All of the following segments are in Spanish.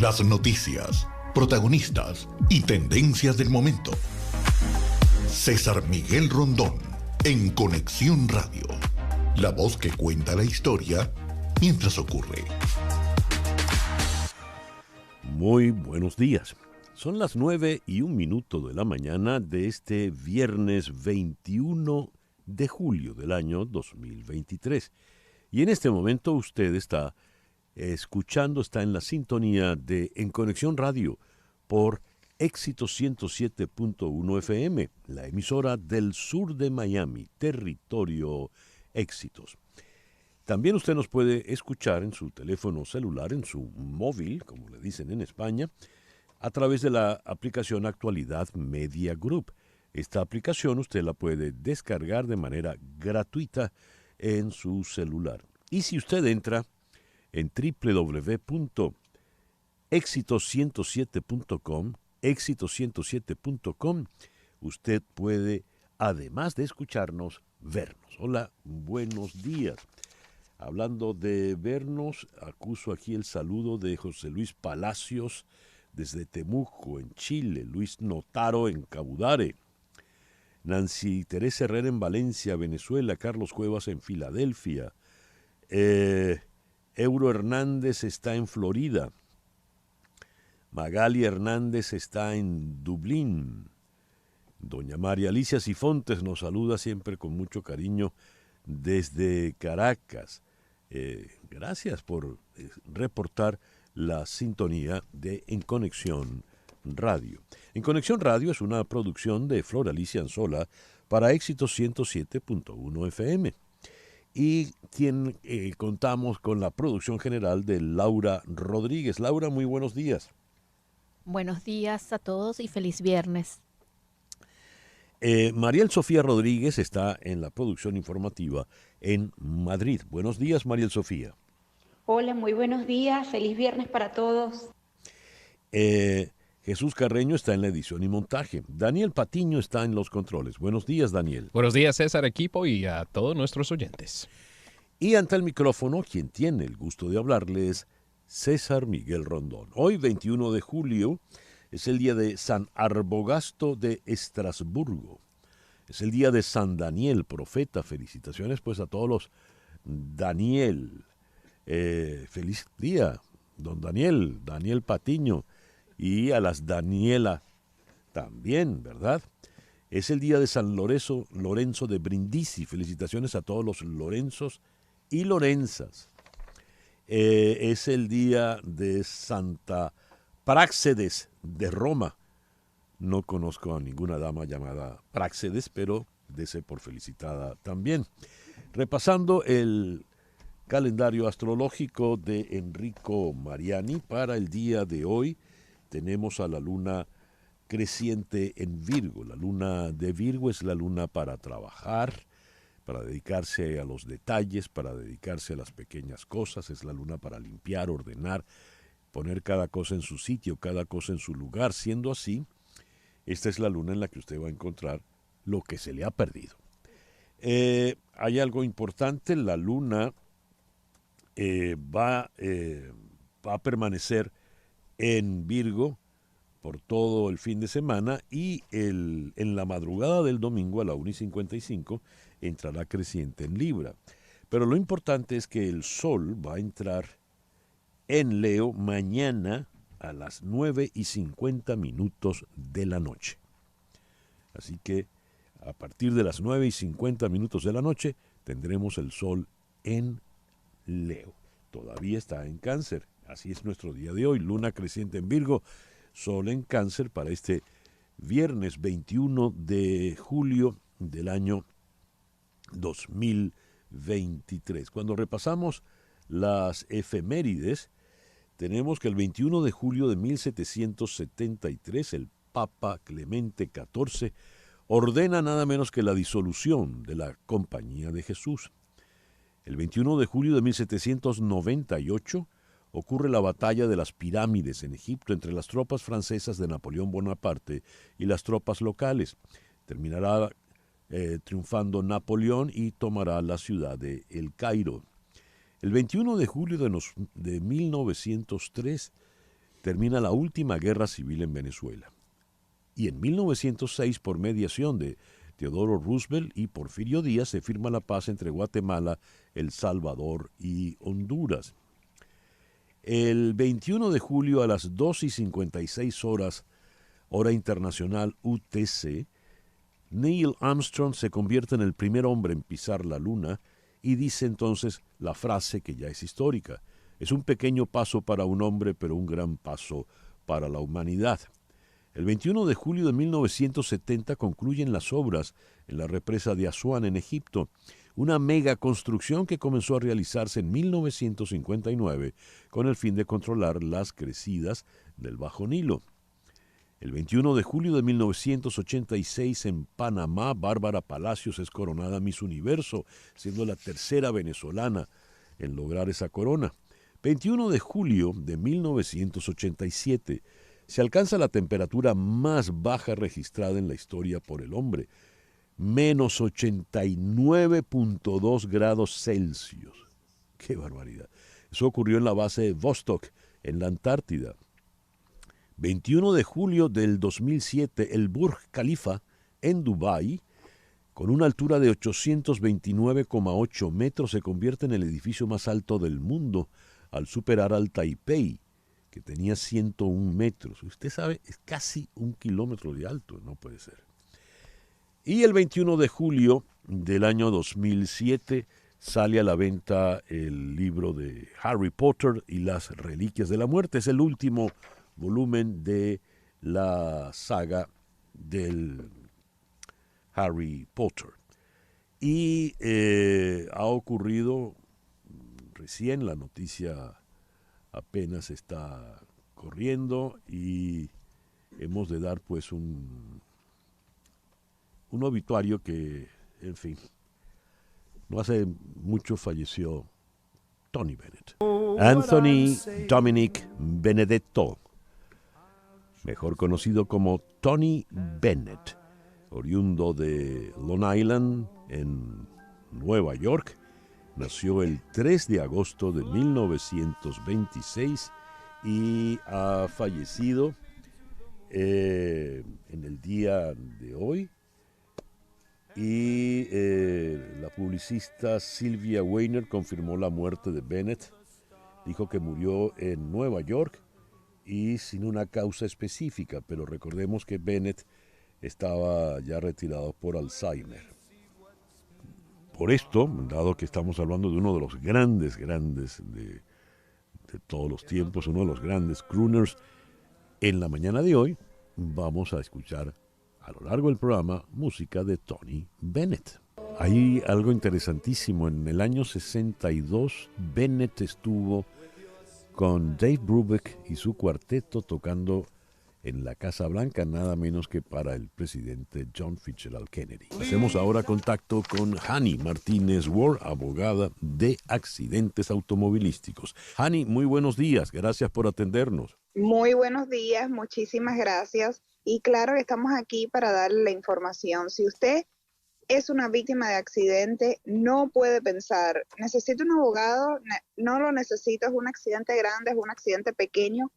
Las noticias, protagonistas y tendencias del momento. César Miguel Rondón, en Conexión Radio. La voz que cuenta la historia mientras ocurre. Muy buenos días. Son las 9:01 de la mañana de este viernes 21 de julio del año 2023. Y en este momento usted está en la sintonía de En Conexión Radio por Éxito 107.1 FM, la emisora del sur de Miami, territorio Éxitos. También usted nos puede escuchar en su teléfono celular, en su móvil, como le dicen en España, a través de la aplicación Actualidad Media Group. Esta aplicación usted la puede descargar de manera gratuita en su celular. Y si usted entra en www.exito107.com, exito107.com, usted puede, además de escucharnos, vernos. Hola, buenos días. Hablando de vernos, acuso aquí el saludo de José Luis Palacios desde Temuco, en Chile, Luis Notaro en Cabudare, Nancy Teresa Herrera en Valencia, Venezuela, Carlos Cuevas en Filadelfia, Euro Hernández está en Florida, Magali Hernández está en Dublín, doña María Alicia Cifontes nos saluda siempre con mucho cariño desde Caracas. Gracias por reportar la sintonía de En Conexión Radio. En Conexión Radio es una producción de Flor Alicia Anzola para Éxito 107.1 FM. Y contamos con la producción general de Laura Rodríguez. Laura, muy buenos días. Buenos días a todos y feliz viernes. Mariel Sofía Rodríguez está en la producción informativa en Madrid. Buenos días, Mariel Sofía. Hola, muy buenos días. Feliz viernes para todos. Jesús Carreño está en la edición y montaje. Daniel Patiño está en los controles. Buenos días, Daniel. Buenos días, César, equipo, y a todos nuestros oyentes. Y ante el micrófono, quien tiene el gusto de hablarles, César Miguel Rondón. Hoy, 21 de julio, es el día de San Arbogasto de Estrasburgo. Es el día de San Daniel, profeta. Felicitaciones pues a todos los Daniel. Feliz día, don Daniel Patiño. Y a las Daniela también, ¿verdad? Es el día de San Lorenzo de Brindisi. Felicitaciones a todos los Lorenzos y Lorenzas. Es el día de Santa Práxedes de Roma. No conozco a ninguna dama llamada Práxedes, pero dese por felicitada también. Repasando el calendario astrológico de Enrico Mariani para el día de hoy, tenemos a la luna creciente en Virgo. La luna de Virgo es la luna para trabajar, para dedicarse a los detalles, para dedicarse a las pequeñas cosas. Es la luna para limpiar, ordenar, poner cada cosa en su sitio, cada cosa en su lugar. Siendo así, esta es la luna en la que usted va a encontrar lo que se le ha perdido. Hay algo importante, la luna va a permanecer en Virgo por todo el fin de semana y en la madrugada del domingo a la 1:55 entrará creciente en Libra. Pero lo importante es que el Sol va a entrar en Leo mañana a las 9:50 de la noche. Así que a partir de las 9:50 de la noche tendremos el Sol en Leo. Todavía está en Cáncer. Así es nuestro día de hoy. Luna creciente en Virgo, Sol en Cáncer para este viernes 21 de julio del año 2023. Cuando repasamos las efemérides, tenemos que el 21 de julio de 1773 el Papa Clemente XIV ordena nada menos que la disolución de la Compañía de Jesús. El 21 de julio de 1798 ocurre la batalla de las pirámides en Egipto entre las tropas francesas de Napoleón Bonaparte y las tropas locales. Terminará triunfando Napoleón y tomará la ciudad de El Cairo. El 21 de julio de 1903 termina la última guerra civil en Venezuela. Y en 1906, por mediación de Teodoro Roosevelt y Porfirio Díaz, se firma la paz entre Guatemala, El Salvador y Honduras. El 21 de julio a las 2:56 horas, hora internacional UTC, Neil Armstrong se convierte en el primer hombre en pisar la luna y dice entonces la frase que ya es histórica: es un pequeño paso para un hombre, pero un gran paso para la humanidad. El 21 de julio de 1970 concluyen las obras en la represa de Asuán en Egipto, una mega construcción que comenzó a realizarse en 1959 con el fin de controlar las crecidas del Bajo Nilo. El 21 de julio de 1986 en Panamá, Bárbara Palacios es coronada Miss Universo, siendo la tercera venezolana en lograr esa corona. 21 de julio de 1987 se alcanza la temperatura más baja registrada en la historia por el hombre, menos 89.2 grados Celsius. ¡Qué barbaridad! Eso ocurrió en la base de Vostok, en la Antártida. 21 de julio del 2007, el Burj Khalifa, en Dubái, con una altura de 829,8 metros, se convierte en el edificio más alto del mundo al superar al Taipei, que tenía 101 metros. Usted sabe, es casi 1 kilómetro de alto, no puede ser. Y el 21 de julio del año 2007 sale a la venta el libro de Harry Potter y las Reliquias de la Muerte. Es el último volumen de la saga del Harry Potter. Y ha ocurrido recién, la noticia apenas está corriendo y hemos de dar pues un obituario que, en fin, no hace mucho falleció Tony Bennett. Anthony Dominic Benedetto, mejor conocido como Tony Bennett, oriundo de Long Island, en Nueva York, nació el 3 de agosto de 1926 y ha fallecido en el día de hoy. Y la publicista Sylvia Weiner confirmó la muerte de Bennett. Dijo que murió en Nueva York y sin una causa específica, pero recordemos que Bennett estaba ya retirado por Alzheimer. Por esto, dado que estamos hablando de uno de los grandes de todos los tiempos, uno de los grandes crooners, en la mañana de hoy vamos a escuchar a lo largo del programa música de Tony Bennett. Hay algo interesantísimo. En el año 62, Bennett estuvo con Dave Brubeck y su cuarteto tocando en la Casa Blanca, nada menos que para el presidente John Fitzgerald Kennedy. Hacemos ahora contacto con Hani Martínez Ward, abogada de accidentes automovilísticos. Hani, muy buenos días, gracias por atendernos. Muy buenos días, muchísimas gracias. Y claro que estamos aquí para darle la información. Si usted es una víctima de accidente, no puede pensar, necesito un abogado, no lo necesito, es un accidente grande, es un accidente pequeño.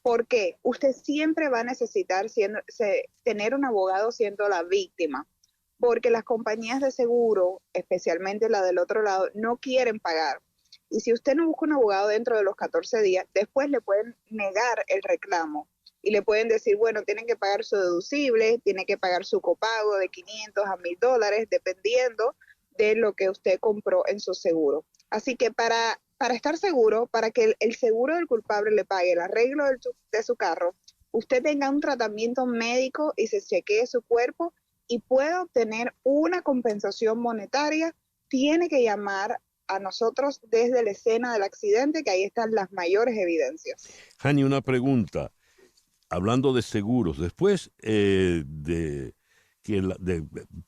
¿Por qué? Usted siempre va a necesitar tener un abogado siendo la víctima, porque las compañías de seguro, especialmente la del otro lado, no quieren pagar. Y si usted no busca un abogado dentro de los 14 días, después le pueden negar el reclamo y le pueden decir, bueno, tienen que pagar su deducible, tienen que pagar su copago de $500 a $1,000, dependiendo de lo que usted compró en su seguro. Así que para estar seguro, para que el seguro del culpable le pague el arreglo de su carro, usted tenga un tratamiento médico y se chequee su cuerpo y pueda obtener una compensación monetaria, tiene que llamar a nosotros desde la escena del accidente, que ahí están las mayores evidencias. Hani, una pregunta. Hablando de seguros, después de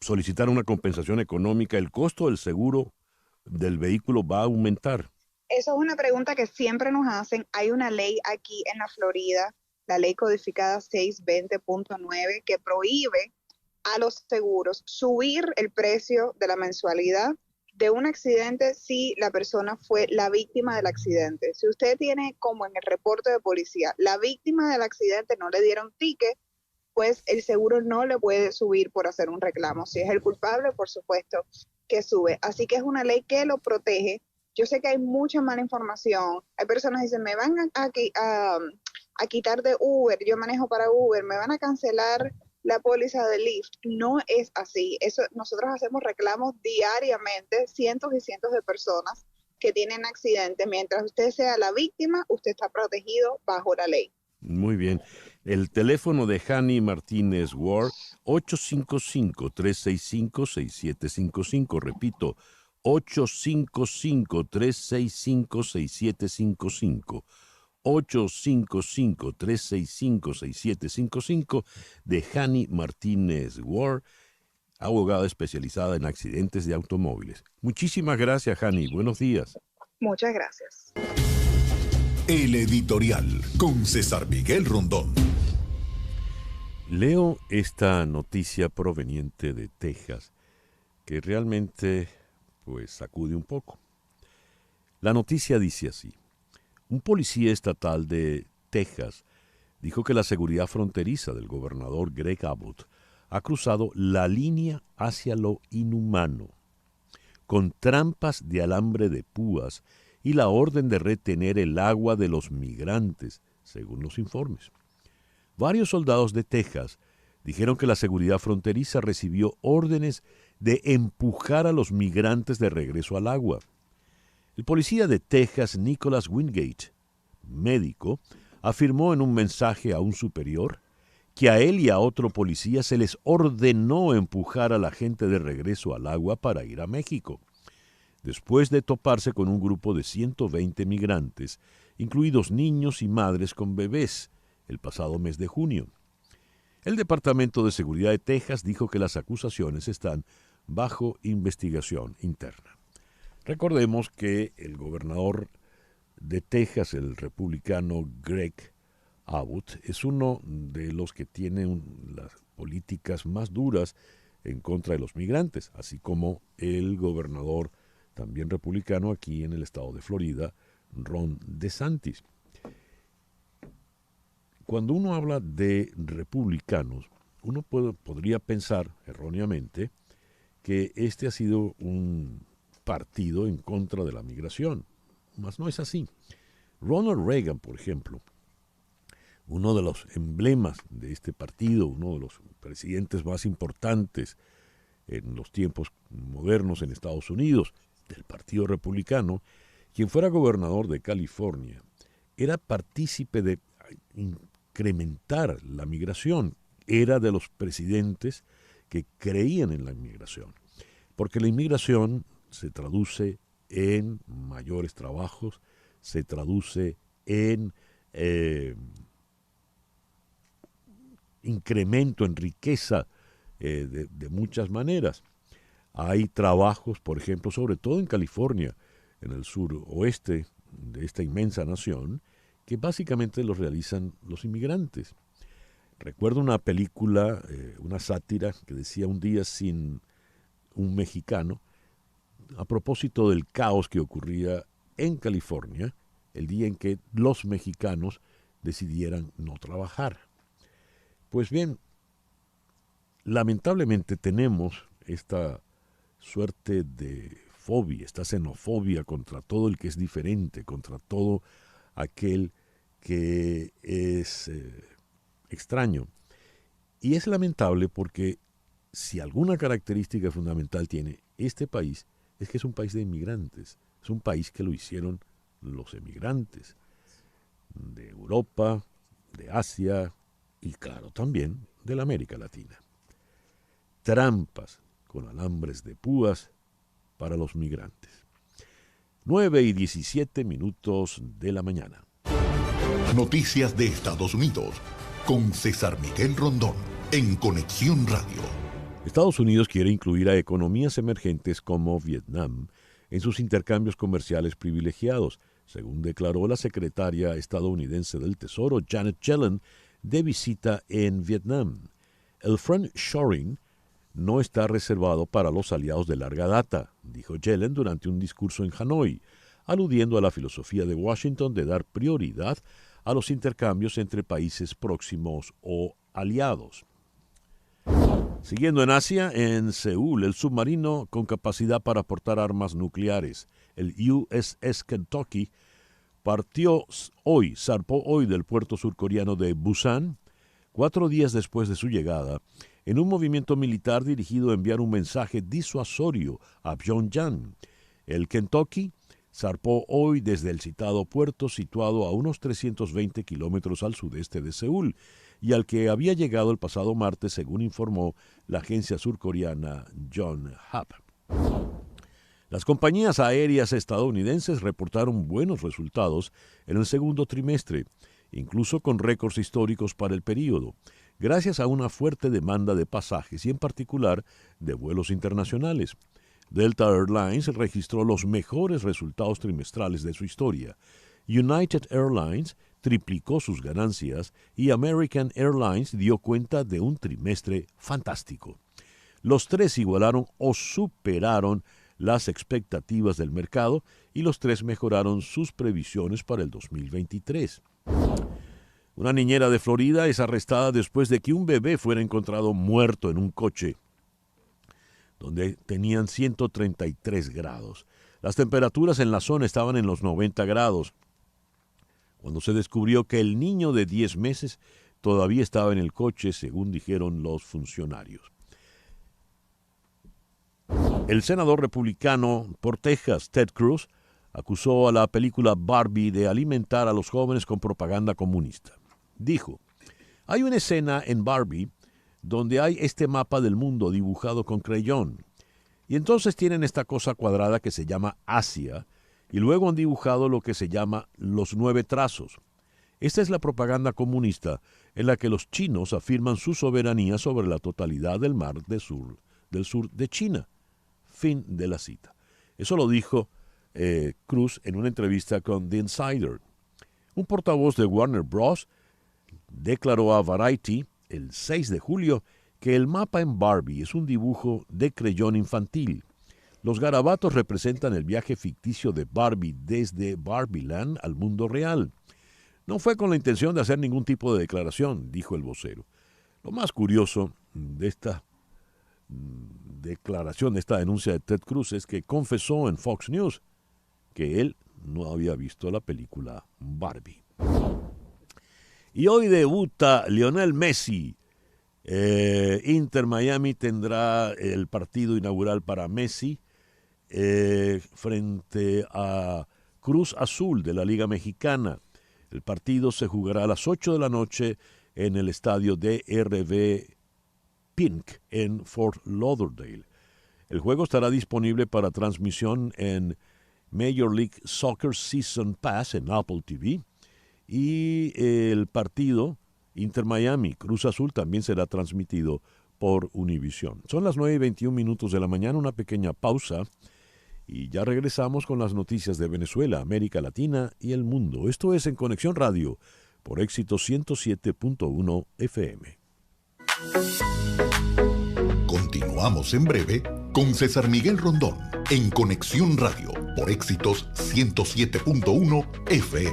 solicitar una compensación económica, ¿el costo del seguro del vehículo va a aumentar? Esa es una pregunta que siempre nos hacen. Hay una ley aquí en la Florida, la ley codificada 620.9, que prohíbe a los seguros subir el precio de la mensualidad de un accidente si la persona fue la víctima del accidente. Si usted tiene, como en el reporte de policía, la víctima del accidente no le dieron ticket, pues el seguro no le puede subir por hacer un reclamo. Si es el culpable, por supuesto que sube. Así que es una ley que lo protege. Yo sé que hay mucha mala información. Hay personas que dicen, me van a quitar de Uber, yo manejo para Uber, me van a cancelar la póliza de Lyft. No es así. Nosotros hacemos reclamos diariamente, cientos y cientos de personas que tienen accidentes. Mientras usted sea la víctima, usted está protegido bajo la ley. Muy bien. El teléfono de Hani Martínez Ward, 855-365-6755. Repito, 855-365-6755. 855-365-6755 de Hani Martínez Ward, abogada especializada en accidentes de automóviles. Muchísimas gracias, Hani. Buenos días. Muchas gracias. El editorial con César Miguel Rondón. Leo esta noticia proveniente de Texas que realmente pues sacude un poco. La noticia dice así: un policía estatal de Texas dijo que la seguridad fronteriza del gobernador Greg Abbott ha cruzado la línea hacia lo inhumano, con trampas de alambre de púas y la orden de retener el agua de los migrantes, según los informes. Varios soldados de Texas dijeron que la seguridad fronteriza recibió órdenes de empujar a los migrantes de regreso al agua. El policía de Texas, Nicholas Wingate, médico, afirmó en un mensaje a un superior que a él y a otro policía se les ordenó empujar a la gente de regreso al agua para ir a México, después de toparse con un grupo de 120 migrantes, incluidos niños y madres con bebés, el pasado mes de junio. El Departamento de Seguridad de Texas dijo que las acusaciones están bajo investigación interna. Recordemos que el gobernador de Texas, el republicano Greg Abbott, es uno de los que tiene las políticas más duras en contra de los migrantes, así como el gobernador también republicano aquí en el estado de Florida, Ron DeSantis. Cuando uno habla de republicanos, uno podría pensar erróneamente que este ha sido un partido en contra de la migración, mas no es así. Ronald Reagan, por ejemplo, uno de los emblemas de este partido, uno de los presidentes más importantes en los tiempos modernos en Estados Unidos, del Partido Republicano, quien fuera gobernador de California, era partícipe de incrementar la migración, era de los presidentes que creían en la inmigración, porque la inmigración se traduce en mayores trabajos, se traduce en incremento en riqueza de muchas maneras. Hay trabajos, por ejemplo, sobre todo en California, en el suroeste de esta inmensa nación, que básicamente los realizan los inmigrantes. Recuerdo una película, una sátira que decía Un día sin un mexicano, a propósito del caos que ocurría en California el día en que los mexicanos decidieran no trabajar. Pues bien, lamentablemente tenemos esta suerte de fobia, esta xenofobia contra todo el que es diferente, contra todo aquel que es extraño. Y es lamentable porque si alguna característica fundamental tiene este país, es que es un país de inmigrantes, es un país que lo hicieron los emigrantes de Europa, de Asia y claro también de la América Latina. Trampas con alambres de púas para los migrantes. 9:17 de la mañana. Noticias de Estados Unidos con César Miguel Rondón en Conexión Radio. Estados Unidos quiere incluir a economías emergentes como Vietnam en sus intercambios comerciales privilegiados, según declaró la secretaria estadounidense del Tesoro Janet Yellen de visita en Vietnam. El friendshoring no está reservado para los aliados de larga data, dijo Yellen durante un discurso en Hanoi, aludiendo a la filosofía de Washington de dar prioridad a los intercambios entre países próximos o aliados. Siguiendo en Asia, en Seúl, el submarino con capacidad para portar armas nucleares, el USS Kentucky, zarpó hoy del puerto surcoreano de Busan, 4 días después de su llegada, en un movimiento militar dirigido a enviar un mensaje disuasorio a Pyongyang. El Kentucky zarpó hoy desde el citado puerto situado a unos 320 kilómetros al sudeste de Seúl y al que había llegado el pasado martes, según informó la agencia surcoreana Yonhap. Las compañías aéreas estadounidenses reportaron buenos resultados en el segundo trimestre, incluso con récords históricos para el período, gracias a una fuerte demanda de pasajes y en particular de vuelos internacionales. Delta Airlines registró los mejores resultados trimestrales de su historia. United Airlines triplicó sus ganancias y American Airlines dio cuenta de un trimestre fantástico. Los tres igualaron o superaron las expectativas del mercado y los tres mejoraron sus previsiones para el 2023. Una niñera de Florida es arrestada después de que un bebé fuera encontrado muerto en un coche donde tenían 133 grados. Las temperaturas en la zona estaban en los 90 grados, cuando se descubrió que el niño de 10 meses todavía estaba en el coche, según dijeron los funcionarios. El senador republicano por Texas, Ted Cruz, acusó a la película Barbie de alimentar a los jóvenes con propaganda comunista. Dijo, hay una escena en Barbie donde hay este mapa del mundo dibujado con creyón. Y entonces tienen esta cosa cuadrada que se llama Asia, y luego han dibujado lo que se llama los 9 trazos. Esta es la propaganda comunista en la que los chinos afirman su soberanía sobre la totalidad del mar del sur de China. Fin de la cita. Eso lo dijo Cruz en una entrevista con The Insider. Un portavoz de Warner Bros. Declaró a Variety el 6 de julio que el mapa en Barbie es un dibujo de creyón infantil. Los garabatos representan el viaje ficticio de Barbie desde Barbieland al mundo real. No fue con la intención de hacer ningún tipo de declaración, dijo el vocero. Lo más curioso de esta declaración, de esta denuncia de Ted Cruz, es que confesó en Fox News que él no había visto la película Barbie. Y hoy debuta Lionel Messi. Inter Miami tendrá el partido inaugural para Messi frente a Cruz Azul de la Liga Mexicana. El partido se jugará a las 8 de la noche en el estadio DRV Pink en Fort Lauderdale. El juego estará disponible para transmisión en Major League Soccer Season Pass en Apple TV. Y el partido Inter Miami Cruz Azul también será transmitido por Univision. Son las 9:21 de la mañana, una pequeña pausa y ya regresamos con las noticias de Venezuela, América Latina y el mundo. Esto es En Conexión Radio por Éxito 107.1 FM. Continuamos en breve con César Miguel Rondón en Conexión Radio por Éxitos 107.1 FM.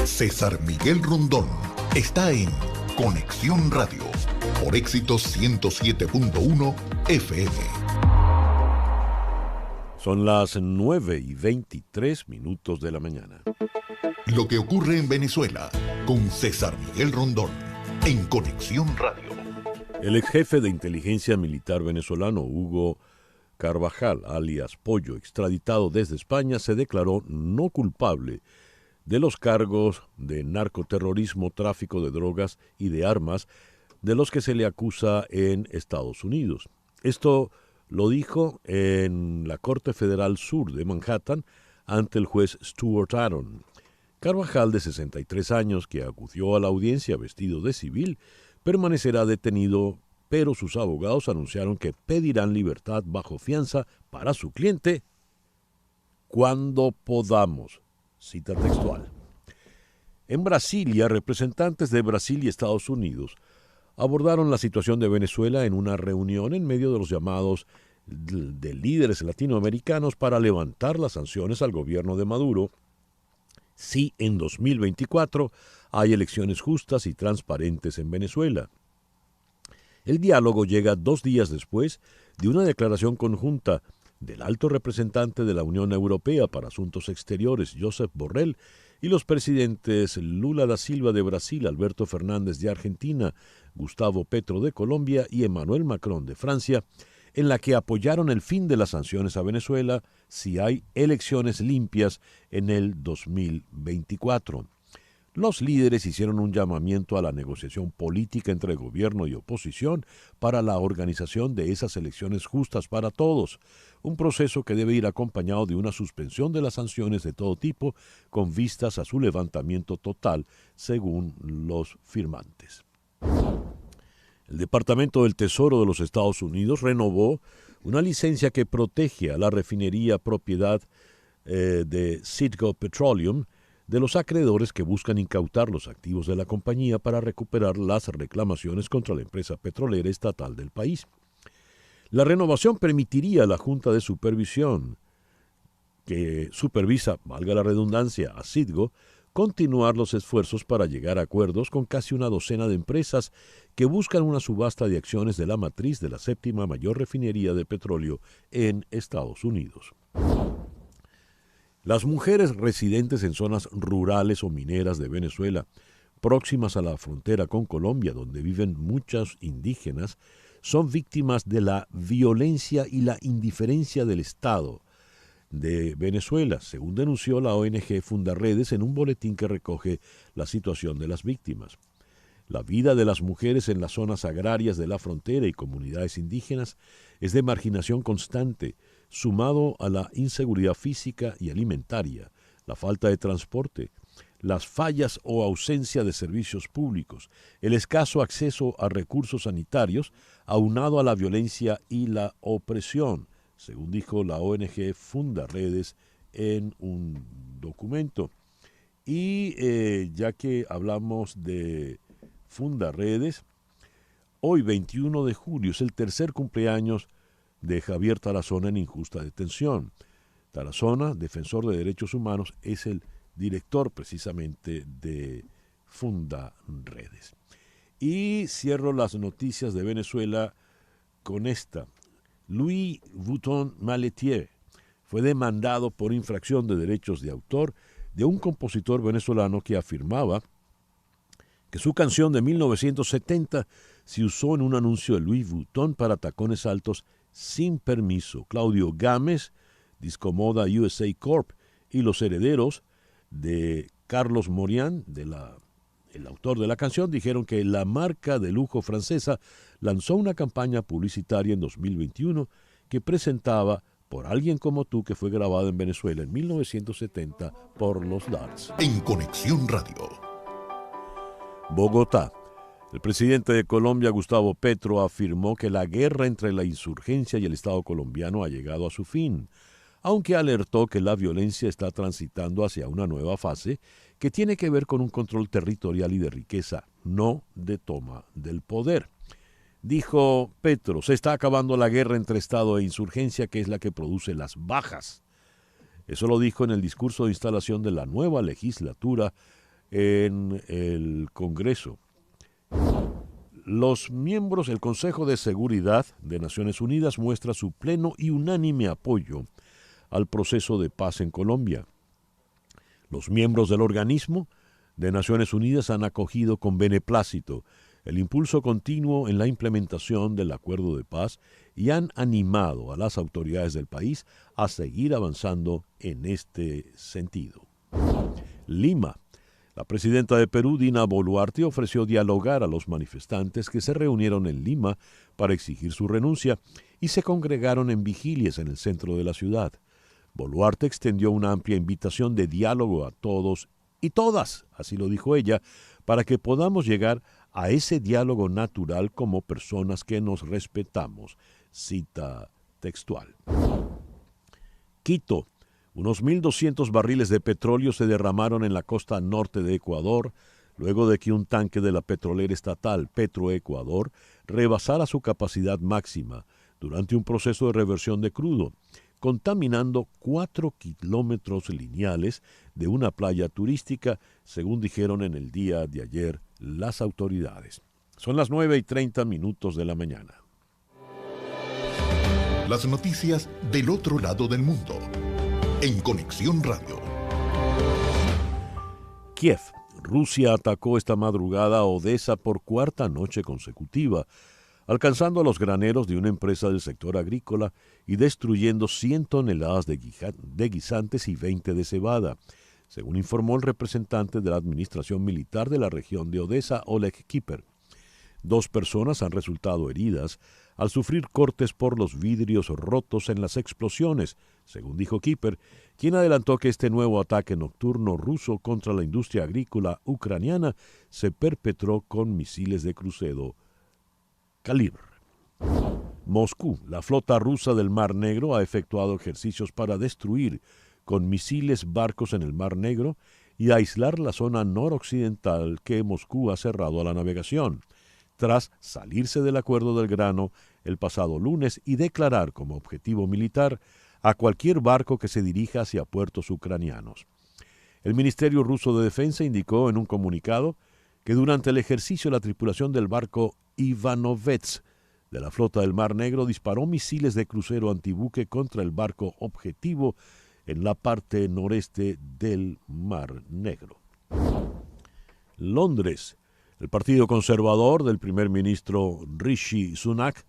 César Miguel Rondón está en Conexión Radio por Éxitos 107.1 FM. Son las 9:23 de la mañana. Lo que ocurre en Venezuela con César Miguel Rondón en Conexión Radio. El ex jefe de inteligencia militar venezolano Hugo Carvajal, alias Pollo, extraditado desde España, se declaró no culpable de los cargos de narcoterrorismo, tráfico de drogas y de armas de los que se le acusa en Estados Unidos. Esto lo dijo en la Corte Federal Sur de Manhattan ante el juez Stuart Aaron. Carvajal, de 63 años, que acudió a la audiencia vestido de civil, permanecerá detenido, pero sus abogados anunciaron que pedirán libertad bajo fianza para su cliente cuando podamos. Cita textual. En Brasilia, representantes de Brasil y Estados Unidos abordaron la situación de Venezuela en una reunión en medio de los llamados de líderes latinoamericanos para levantar las sanciones al gobierno de Maduro si en 2024 hay elecciones justas y transparentes en Venezuela. El diálogo llega 2 días después de una declaración conjunta del alto representante de la Unión Europea para Asuntos Exteriores, Josep Borrell, y los presidentes Lula da Silva de Brasil, Alberto Fernández de Argentina, Gustavo Petro de Colombia y Emmanuel Macron de Francia, en la que apoyaron el fin de las sanciones a Venezuela si hay elecciones limpias en el 2024. Los líderes hicieron un llamamiento a la negociación política entre gobierno y oposición para la organización de esas elecciones justas para todos, un proceso que debe ir acompañado de una suspensión de las sanciones de todo tipo con vistas a su levantamiento total, según los firmantes. El Departamento del Tesoro de los Estados Unidos renovó una licencia que protege a la refinería propiedad de Citgo Petroleum de los acreedores que buscan incautar los activos de la compañía para recuperar las reclamaciones contra la empresa petrolera estatal del país. La renovación permitiría a la Junta de Supervisión, que supervisa, valga la redundancia, a Citgo, continuar los esfuerzos para llegar a acuerdos con casi una docena de empresas que buscan una subasta de acciones de la matriz de la séptima mayor refinería de petróleo en Estados Unidos. Las mujeres residentes en zonas rurales o mineras de Venezuela, próximas a la frontera con Colombia, donde viven muchos indígenas, son víctimas de la violencia y la indiferencia del Estado de Venezuela, según denunció la ONG Fundaredes en un boletín que recoge la situación de las víctimas. La vida de las mujeres en las zonas agrarias de la frontera y comunidades indígenas es de marginación constante, sumado a la inseguridad física y alimentaria, la falta de transporte, las fallas o ausencia de servicios públicos, el escaso acceso a recursos sanitarios, aunado a la violencia y la opresión, según dijo la ONG Fundaredes en un documento. Y ya que hablamos de Fundaredes, hoy 21 de julio es el tercer cumpleaños de Javier Tarazona en injusta detención. Tarazona, defensor de derechos humanos, es el director precisamente de Fundaredes. Y cierro las noticias de Venezuela con esta. Louis Vuitton Maletier fue demandado por infracción de derechos de autor de un compositor venezolano que afirmaba que su canción de 1970 se usó en un anuncio de Louis Vuitton para tacones altos sin permiso. Claudio Gámez, Discomoda USA Corp, y los herederos de Carlos Morián, el autor de la canción, dijeron que la marca de lujo francesa lanzó una campaña publicitaria en 2021 que presentaba Por alguien como tú, que fue grabada en Venezuela en 1970 por los Darts. En Conexión Radio. Bogotá. El presidente de Colombia, Gustavo Petro, afirmó que la guerra entre la insurgencia y el Estado colombiano ha llegado a su fin, aunque alertó que la violencia está transitando hacia una nueva fase que tiene que ver con un control territorial y de riqueza, no de toma del poder. Dijo Petro, se está acabando la guerra entre Estado e insurgencia, que es la que produce las bajas. Eso lo dijo en el discurso de instalación de la nueva legislatura en el Congreso. Los miembros del Consejo de Seguridad de Naciones Unidas muestra su pleno y unánime apoyo al proceso de paz en Colombia. Los miembros del organismo de Naciones Unidas han acogido con beneplácito el impulso continuo en la implementación del acuerdo de paz y han animado a las autoridades del país a seguir avanzando en este sentido. Lima. La presidenta de Perú, Dina Boluarte, ofreció dialogar a los manifestantes que se reunieron en Lima para exigir su renuncia y se congregaron en vigilias en el centro de la ciudad. Boluarte extendió una amplia invitación de diálogo a todos y todas, así lo dijo ella, para que podamos llegar a ese diálogo natural como personas que nos respetamos. Cita textual. Quito. Unos 1.200 barriles de petróleo se derramaron en la costa norte de Ecuador luego de que un tanque de la petrolera estatal Petroecuador rebasara su capacidad máxima durante un proceso de reversión de crudo, contaminando 4 kilómetros lineales de una playa turística, según dijeron en el día de ayer las autoridades. Son las 9:30 de la mañana. Las noticias del otro lado del mundo. En Conexión Radio. Kiev. Rusia atacó esta madrugada a Odessa por cuarta noche consecutiva, alcanzando a los graneros de una empresa del sector agrícola y destruyendo 100 toneladas de guisantes y 20 de cebada, según informó el representante de la administración militar de la región de Odessa, Oleg Kiper. 2 personas han resultado heridas al sufrir cortes por los vidrios rotos en las explosiones, según dijo Kiper, quien adelantó que este nuevo ataque nocturno ruso contra la industria agrícola ucraniana se perpetró con misiles de crucero Kalibr. Moscú. La flota rusa del Mar Negro ha efectuado ejercicios para destruir con misiles barcos en el Mar Negro y aislar la zona noroccidental que Moscú ha cerrado a la navegación, tras salirse del acuerdo del grano el pasado lunes y declarar como objetivo militar a cualquier barco que se dirija hacia puertos ucranianos. El Ministerio Ruso de Defensa indicó en un comunicado que durante el ejercicio la tripulación del barco Ivanovets de la flota del Mar Negro disparó misiles de crucero antibuque contra el barco objetivo en la parte noreste del Mar Negro. Londres. El Partido Conservador del primer ministro Rishi Sunak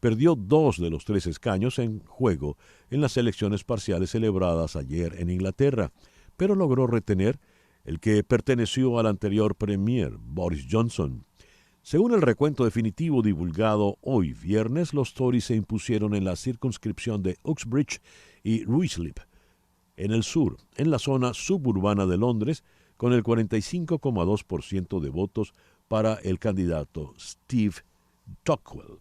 perdió 2 de los 3 escaños en juego en las elecciones parciales celebradas ayer en Inglaterra, pero logró retener el que perteneció al anterior premier, Boris Johnson. Según el recuento definitivo divulgado hoy viernes, los Tories se impusieron en la circunscripción de Uxbridge y Ruislip, en el sur, en la zona suburbana de Londres, con el 45,2% de votos para el candidato Steve Tuckwell.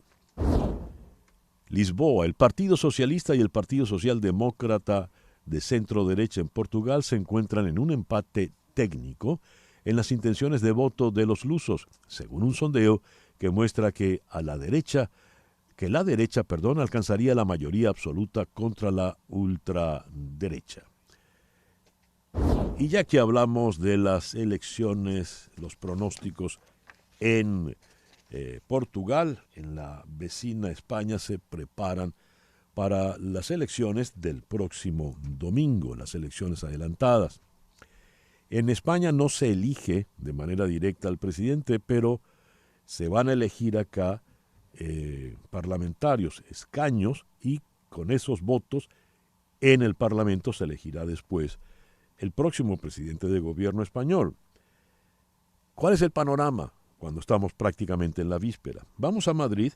Lisboa. El Partido Socialista y el Partido Socialdemócrata de centro-derecha en Portugal se encuentran en un empate técnico en las intenciones de voto de los lusos, según un sondeo que muestra que la derecha alcanzaría la mayoría absoluta contra la ultraderecha. Y ya que hablamos de las elecciones, los pronósticos en Portugal, en la vecina España se preparan para las elecciones del próximo domingo, las elecciones adelantadas. En España no se elige de manera directa al presidente, pero se van a elegir acá parlamentarios, escaños, y con esos votos en el Parlamento se elegirá después el próximo presidente de gobierno español. ¿Cuál es el panorama cuando estamos prácticamente en la víspera? Vamos a Madrid,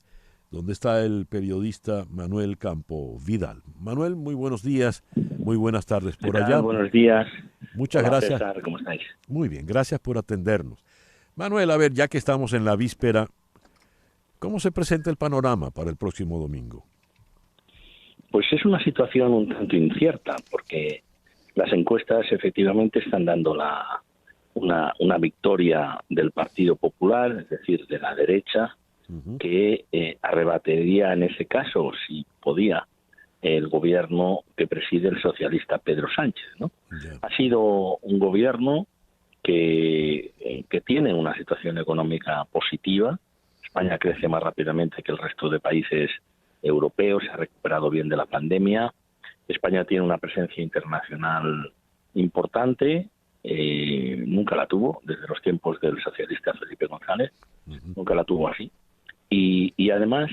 donde está el periodista Manuel Campo Vidal. Manuel, muy buenos días, muy buenas tardes por allá. Buenos días. Muchas gracias. César, ¿cómo estáis? Muy bien, gracias por atendernos. Manuel, a ver, ya que estamos en la víspera, ¿cómo se presenta el panorama para el próximo domingo? Pues es una situación un tanto incierta, porque las encuestas efectivamente están dando una victoria del Partido Popular, es decir, de la derecha, que arrebataría en ese caso, si podía, el gobierno que preside el socialista Pedro Sánchez, ¿no? Yeah. Ha sido un gobierno que tiene una situación económica positiva. España crece más rápidamente que el resto de países europeos, se ha recuperado bien de la pandemia. España tiene una presencia internacional importante, nunca la tuvo desde los tiempos del socialista Felipe González, nunca la tuvo así. Y además,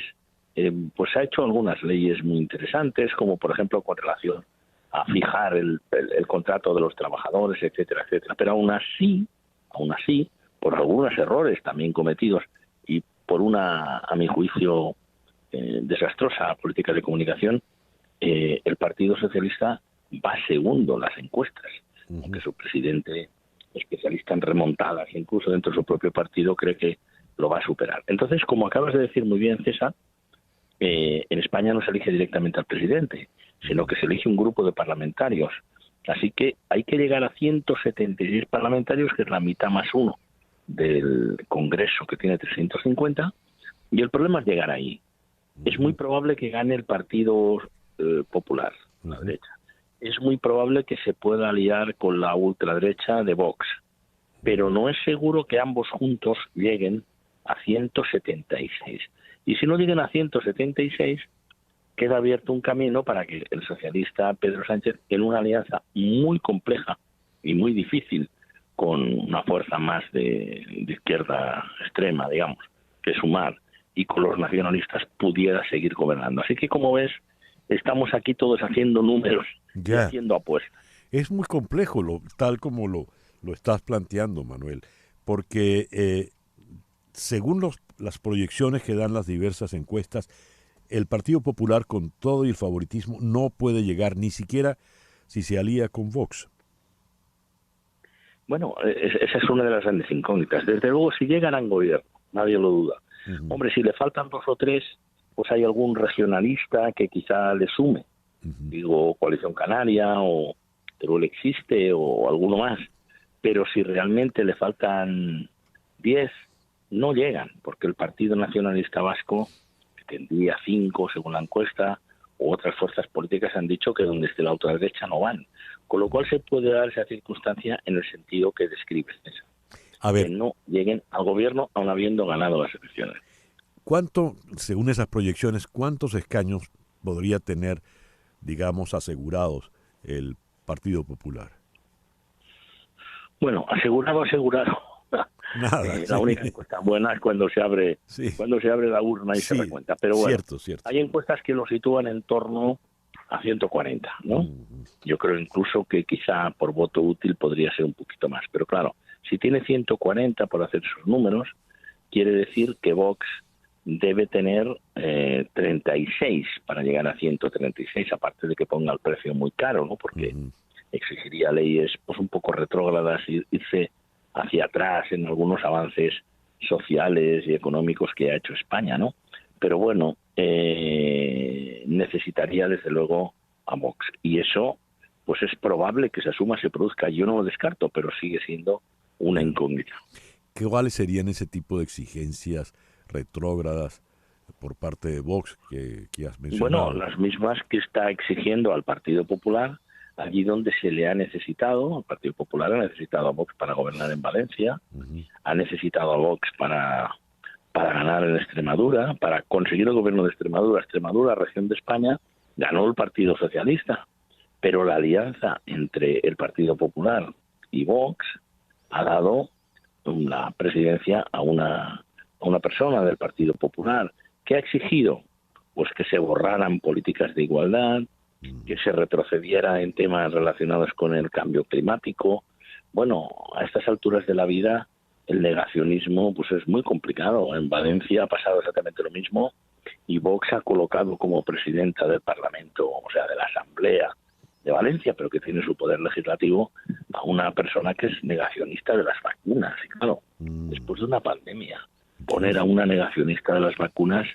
pues ha hecho algunas leyes muy interesantes, como por ejemplo con relación a fijar el contrato de los trabajadores, etcétera, etcétera. Pero aún así, por algunos errores también cometidos y por una, a mi juicio, desastrosa política de comunicación, el Partido Socialista va segundo en las encuestas, aunque su presidente, especialista en remontadas, incluso dentro de su propio partido, cree que lo va a superar. Entonces, como acabas de decir muy bien, César, en España no se elige directamente al presidente, sino que se elige un grupo de parlamentarios. Así que hay que llegar a 176 parlamentarios, que es la mitad más uno del Congreso, que tiene 350, y el problema es llegar ahí. Es muy probable que gane el Partido Popular, la derecha. Es muy probable que se pueda aliar con la ultraderecha de Vox, pero no es seguro que ambos juntos lleguen a 176. Y si no llegan a 176, queda abierto un camino para que el socialista Pedro Sánchez, en una alianza muy compleja y muy difícil, con una fuerza más de izquierda extrema, digamos, que Sumar, y con los nacionalistas, pudiera seguir gobernando. Así que, como ves, estamos aquí todos haciendo números y haciendo apuestas. Es muy complejo, tal como lo estás planteando, Manuel, porque según las proyecciones que dan las diversas encuestas, el Partido Popular, con todo y el favoritismo, no puede llegar ni siquiera si se alía con Vox. Bueno, esa es una de las grandes incógnitas. Desde luego, si llegan al gobierno, nadie lo duda. Hombre, si le faltan 2 o 3, pues hay algún regionalista que quizá le sume. Digo, Coalición Canaria, o Teruel existe, o alguno más. Pero si realmente le faltan 10, no llegan, porque el Partido Nacionalista Vasco, que tendría 5 según la encuesta, u otras fuerzas políticas han dicho que donde esté la ultraderecha no van. Con lo cual se puede dar esa circunstancia en el sentido que describes, César. A ver, que no lleguen al gobierno aun habiendo ganado las elecciones. ¿Cuánto, según esas proyecciones, cuántos escaños podría tener, digamos, asegurados el Partido Popular? Bueno, asegurado. Nada. La única encuesta buena es cuando se abre la urna y se recuenta. Pero bueno, cierto. Hay encuestas que lo sitúan en torno a 140, ¿no? Yo creo incluso que quizá por voto útil podría ser un poquito más. Pero claro, si tiene 140 por hacer sus números, quiere decir que Vox debe tener 36 para llegar a 136, aparte de que ponga el precio muy caro, ¿no? Porque exigiría leyes pues un poco retrógradas, irse hacia atrás en algunos avances sociales y económicos que ha hecho España, ¿no? Pero bueno, necesitaría desde luego a Vox. Y eso, pues es probable que se asuma, se produzca. Yo no lo descarto, pero sigue siendo una incógnita. ¿Cuáles serían ese tipo de exigencias retrógradas por parte de Vox que has mencionado? Bueno, las mismas que está exigiendo al Partido Popular, allí donde se le ha necesitado. El Partido Popular ha necesitado a Vox para gobernar en Valencia, ha necesitado a Vox para ganar en Extremadura, para conseguir el gobierno de Extremadura, región de España, ganó el Partido Socialista, pero la alianza entre el Partido Popular y Vox ha dado la presidencia a una persona del Partido Popular. ¿Qué ha exigido? Pues que se borraran políticas de igualdad, que se retrocediera en temas relacionados con el cambio climático. Bueno, a estas alturas de la vida el negacionismo pues es muy complicado. En Valencia ha pasado exactamente lo mismo y Vox ha colocado como presidenta del Parlamento, o sea, de la Asamblea de Valencia, pero que tiene su poder legislativo, a una persona que es negacionista de las vacunas. Y claro, después de una pandemia, poner a una negacionista de las vacunas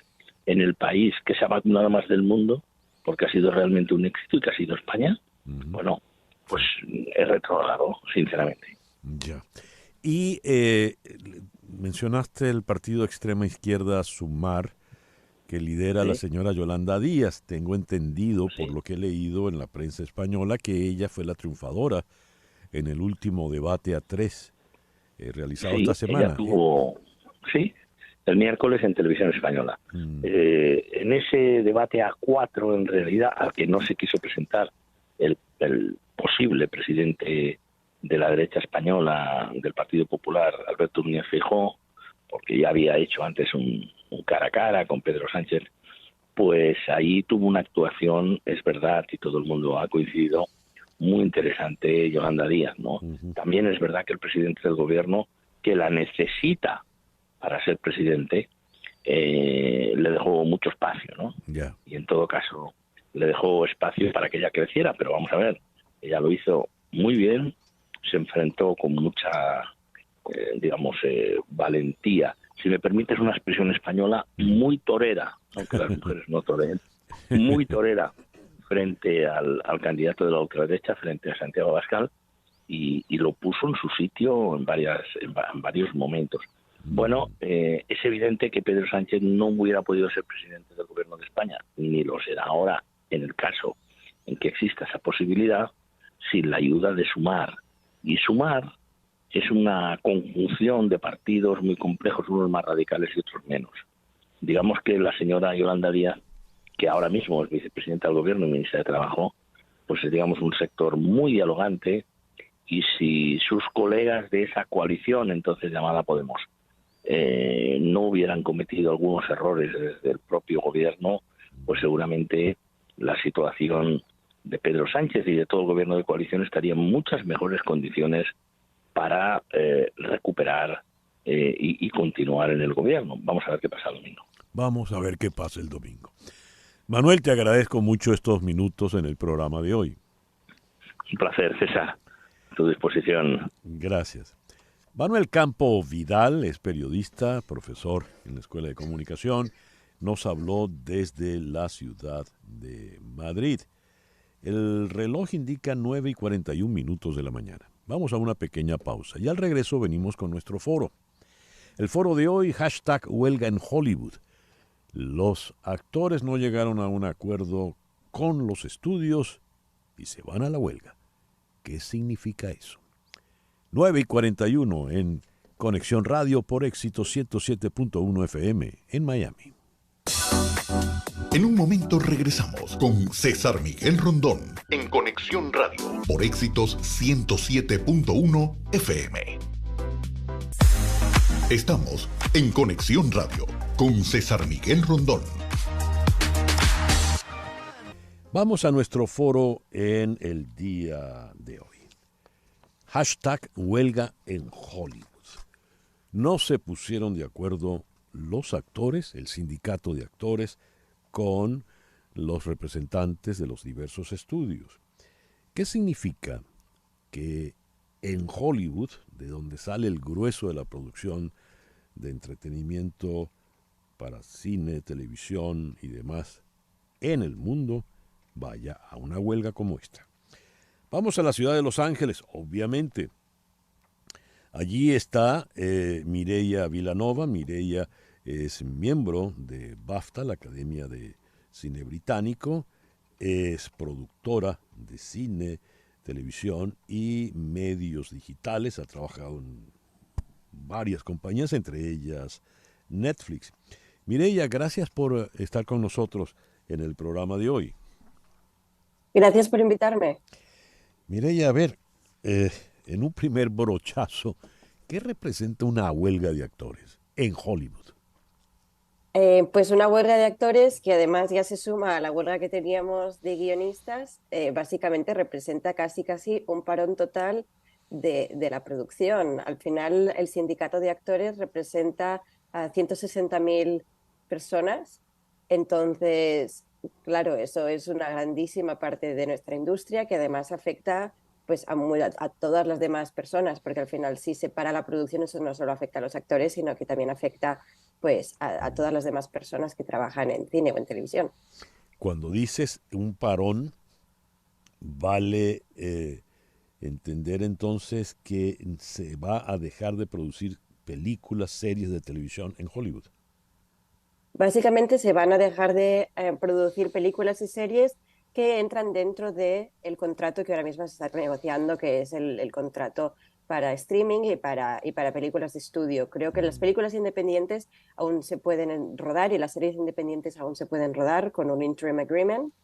en el país que se ha vacunado más del mundo, porque ha sido realmente un éxito y que ha sido España, bueno, pues es retrógrado, sinceramente. Ya. Y mencionaste el partido extrema izquierda Sumar, que lidera la señora Yolanda Díaz. Tengo entendido, por lo que he leído en la prensa española, que ella fue la triunfadora en el último debate a 3 realizado esta semana. Ella tuvo, el miércoles en Televisión Española. En ese debate a 4, en realidad, al que no se quiso presentar el posible presidente de la derecha española del Partido Popular, Alberto Núñez Feijóo, porque ya había hecho antes un cara a cara con Pedro Sánchez, pues ahí tuvo una actuación, es verdad, y todo el mundo ha coincidido, muy interesante Yolanda Díaz, ¿no? También es verdad que el presidente del gobierno, que la necesita para ser presidente, le dejó mucho espacio, ¿no? Y en todo caso le dejó espacio para que ella creciera, pero vamos a ver, ella lo hizo muy bien, se enfrentó con mucha, valentía. Si me permites una expresión española, muy torera, aunque las mujeres no toreen, muy torera frente al candidato de la ultraderecha, frente a Santiago Abascal, y lo puso en su sitio en varios momentos. Bueno, es evidente que Pedro Sánchez no hubiera podido ser presidente del gobierno de España, ni lo será ahora en el caso en que exista esa posibilidad, sin la ayuda de Sumar. Y Sumar es una conjunción de partidos muy complejos, unos más radicales y otros menos. Digamos que la señora Yolanda Díaz, que ahora mismo es vicepresidenta del gobierno y ministra de Trabajo, pues es, digamos, un sector muy dialogante, y si sus colegas de esa coalición, entonces llamada Podemos, no hubieran cometido algunos errores desde el propio gobierno, pues seguramente la situación de Pedro Sánchez y de todo el gobierno de coalición estaría en muchas mejores condiciones para recuperar y continuar en el gobierno. Vamos a ver qué pasa el domingo. Vamos a ver qué pasa el domingo. Manuel, te agradezco mucho estos minutos en el programa de hoy. Un placer, César. A tu disposición. Gracias. Manuel Campo Vidal es periodista, profesor en la Escuela de Comunicación. Nos habló desde la ciudad de Madrid. El reloj indica 9:41 de la mañana. Vamos a una pequeña pausa y al regreso venimos con nuestro foro. El foro de hoy, #huelga en Hollywood. Los actores no llegaron a un acuerdo con los estudios y se van a la huelga. ¿Qué significa eso? 9:41 en Conexión Radio por Éxito 107.1 FM en Miami. En un momento regresamos con César Miguel Rondón en Conexión Radio por Éxitos 107.1 FM. Estamos en Conexión Radio con César Miguel Rondón. Vamos a nuestro foro en el día de hoy. #huelga en Hollywood. No se pusieron de acuerdo los actores, el sindicato de actores, con los representantes de los diversos estudios. ¿Qué significa que en Hollywood, de donde sale el grueso de la producción de entretenimiento para cine, televisión y demás en el mundo, vaya a una huelga como esta? Vamos a la ciudad de Los Ángeles, obviamente. Allí está Mireia Vilanova. Mireia es miembro de BAFTA, la Academia de Cine Británico. Es productora de cine, televisión y medios digitales. Ha trabajado en varias compañías, entre ellas Netflix. Mireia, gracias por estar con nosotros en el programa de hoy. Gracias por invitarme. Mireia, a ver, en un primer brochazo, ¿qué representa una huelga de actores en Hollywood? Pues una huelga de actores que además ya se suma a la huelga que teníamos de guionistas, básicamente representa casi un parón total de la producción. Al final, el sindicato de actores representa a 160.000 personas, entonces, claro, eso es una grandísima parte de nuestra industria que además afecta pues, a todas las demás personas, porque al final si se para la producción eso no solo afecta a los actores, sino que también afecta pues, a todas las demás personas que trabajan en cine o en televisión. Cuando dices un parón, vale entender entonces que se va a dejar de producir películas, series de televisión en Hollywood. Básicamente se van a dejar de producir películas y series que entran dentro del contrato que ahora mismo se está negociando, que es el contrato para streaming y para películas de estudio. Creo que las películas independientes aún se pueden rodar y las series independientes aún se pueden rodar con un interim agreement,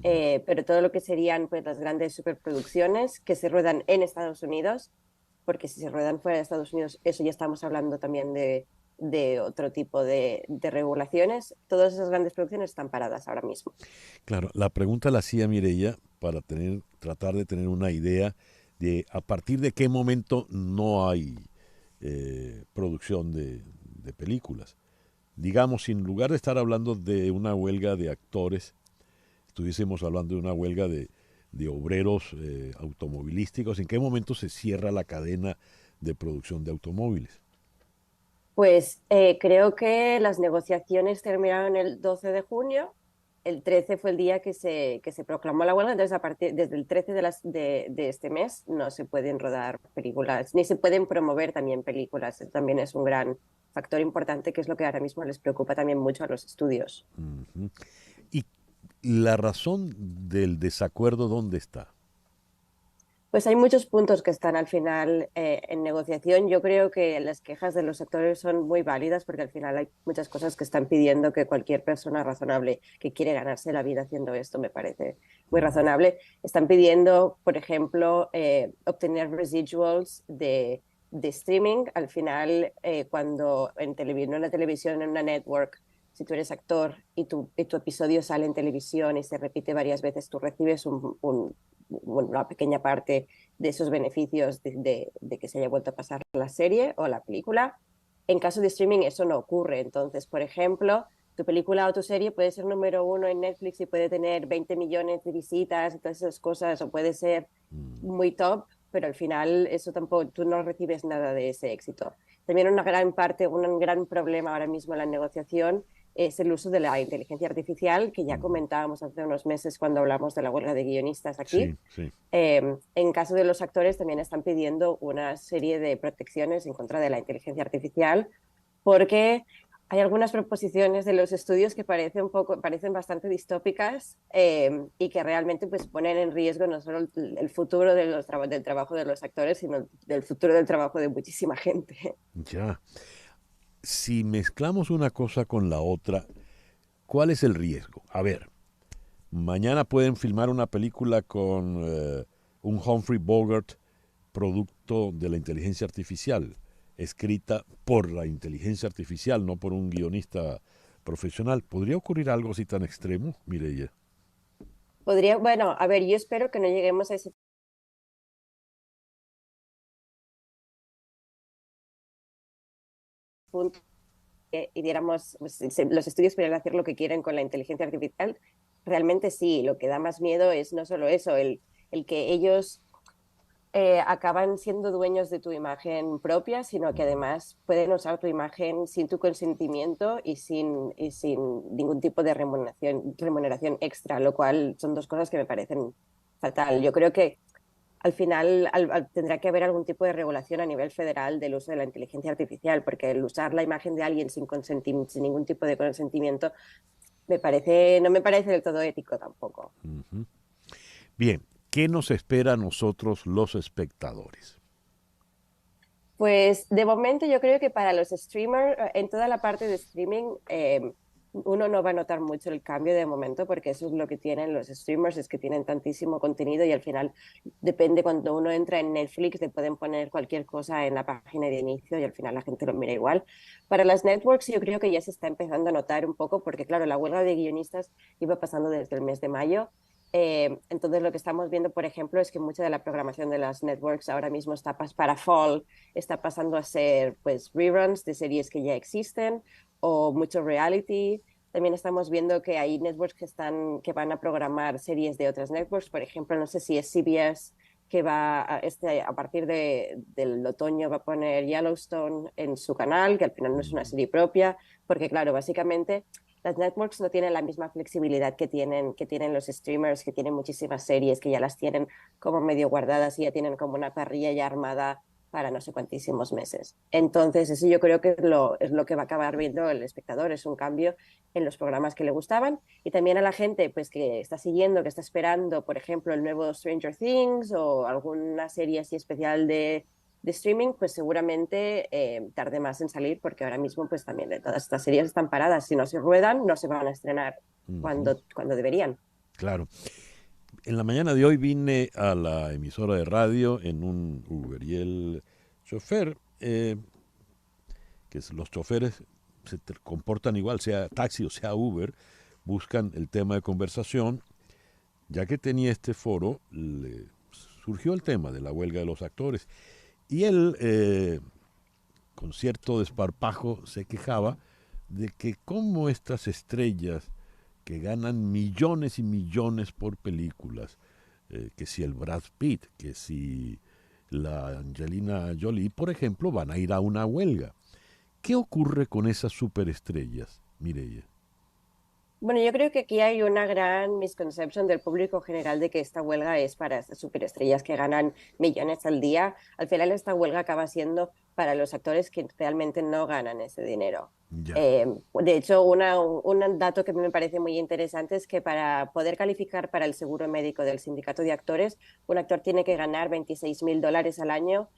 pero todo lo que serían pues, las grandes superproducciones que se ruedan en Estados Unidos, porque si se ruedan fuera de Estados Unidos, eso ya estamos hablando también de otro tipo de regulaciones. Todas esas grandes producciones están paradas ahora mismo. Claro, la pregunta la hacía Mireia para tratar de tener una idea de a partir de qué momento no hay producción de películas. Digamos, si en lugar de estar hablando de una huelga de actores, estuviésemos hablando de una huelga de obreros automovilísticos, ¿en qué momento se cierra la cadena de producción de automóviles? Pues creo que las negociaciones terminaron el 12 de junio el 13 fue el día que se proclamó la huelga, entonces desde el 13 de este mes no se pueden rodar películas, ni se pueden promover también películas. Eso también es un gran factor importante, que es lo que ahora mismo les preocupa también mucho a los estudios. Ujú. ¿Y la razón del desacuerdo dónde está? Pues hay muchos puntos que están al final en negociación. Yo creo que las quejas de los actores son muy válidas porque al final hay muchas cosas que están pidiendo que cualquier persona razonable que quiere ganarse la vida haciendo esto, me parece muy razonable. Están pidiendo, por ejemplo, obtener residuals de streaming. Al final, cuando no en la televisión, en una network, si tú eres actor y tu episodio sale en televisión y se repite varias veces, tú recibes una pequeña parte de esos beneficios de que se haya vuelto a pasar la serie o la película. En caso de streaming eso no ocurre. Entonces, por ejemplo, tu película o tu serie puede ser número 1 en Netflix y puede tener 20 millones de visitas y todas esas cosas, o puede ser muy top, pero al final eso tampoco, tú no recibes nada de ese éxito. También un gran problema ahora mismo en la negociación es el uso de la inteligencia artificial, que ya comentábamos hace unos meses cuando hablamos de la huelga de guionistas aquí. Sí, sí. En caso de los actores también están pidiendo una serie de protecciones en contra de la inteligencia artificial, porque hay algunas proposiciones de los estudios que parecen bastante distópicas, y que realmente pues ponen en riesgo no solo el futuro del trabajo de los actores, sino del futuro del trabajo de muchísima gente. Ya. Si mezclamos una cosa con la otra, ¿cuál es el riesgo? A ver, mañana pueden filmar una película con un Humphrey Bogart, producto de la inteligencia artificial, escrita por la inteligencia artificial, no por un guionista profesional. ¿Podría ocurrir algo así tan extremo, Mireia? Bueno, a ver, yo espero que no lleguemos a ese punto y diéramos, pues, los estudios pueden hacer lo que quieren con la inteligencia artificial. Realmente sí, lo que da más miedo es no solo eso, el que ellos acaban siendo dueños de tu imagen propia, sino que además pueden usar tu imagen sin tu consentimiento y sin ningún tipo de remuneración extra, lo cual son dos cosas que me parecen fatal. Yo creo que al final tendrá que haber algún tipo de regulación a nivel federal del uso de la inteligencia artificial, porque el usar la imagen de alguien sin ningún tipo de consentimiento no me parece del todo ético tampoco. Uh-huh. Bien, ¿qué nos espera a nosotros los espectadores? Pues de momento yo creo que para los streamers, en toda la parte de streaming, uno no va a notar mucho el cambio de momento, porque eso es lo que tienen los streamers, es que tienen tantísimo contenido y al final depende, cuando uno entra en Netflix te pueden poner cualquier cosa en la página de inicio y al final la gente lo mira igual. Para las networks yo creo que ya se está empezando a notar un poco, porque claro, la huelga de guionistas iba pasando desde el mes de mayo. Entonces lo que estamos viendo, por ejemplo, es que mucha de la programación de las networks ahora mismo para fall está pasando a ser pues reruns de series que ya existen o mucho reality. También estamos viendo que hay networks que van a programar series de otras networks. Por ejemplo, no sé si es CBS que a partir del otoño va a poner Yellowstone en su canal, que al final no es una serie propia, porque claro, básicamente las networks no tienen la misma flexibilidad que tienen los streamers, que tienen muchísimas series, que ya las tienen como medio guardadas y ya tienen como una parrilla ya armada para no sé cuantísimos meses. Entonces, eso yo creo que es lo que va a acabar viendo el espectador, es un cambio en los programas que le gustaban, y también a la gente pues que está siguiendo, que está esperando, por ejemplo, el nuevo Stranger Things o alguna serie así especial de streaming, pues seguramente tarde más en salir, porque ahora mismo pues también todas estas series están paradas. Si no se ruedan, no se van a estrenar cuando deberían. Claro. En la mañana de hoy vine a la emisora de radio en un Uber y el chofer, los choferes se comportan igual, sea taxi o sea Uber, buscan el tema de conversación. Ya que tenía este foro, le surgió el tema de la huelga de los actores. Y él, con cierto desparpajo, se quejaba de que cómo estas estrellas que ganan millones y millones por películas, que si el Brad Pitt, que si la Angelina Jolie, por ejemplo, van a ir a una huelga. ¿Qué ocurre con esas superestrellas, Mireia? Bueno, yo creo que aquí hay una gran misconception del público general de que esta huelga es para estas superestrellas que ganan millones al día. Al final esta huelga acaba siendo para los actores que realmente no ganan ese dinero. Ya. De hecho, un dato que me parece muy interesante es que para poder calificar para el seguro médico del sindicato de actores, un actor tiene que ganar $26,000 al año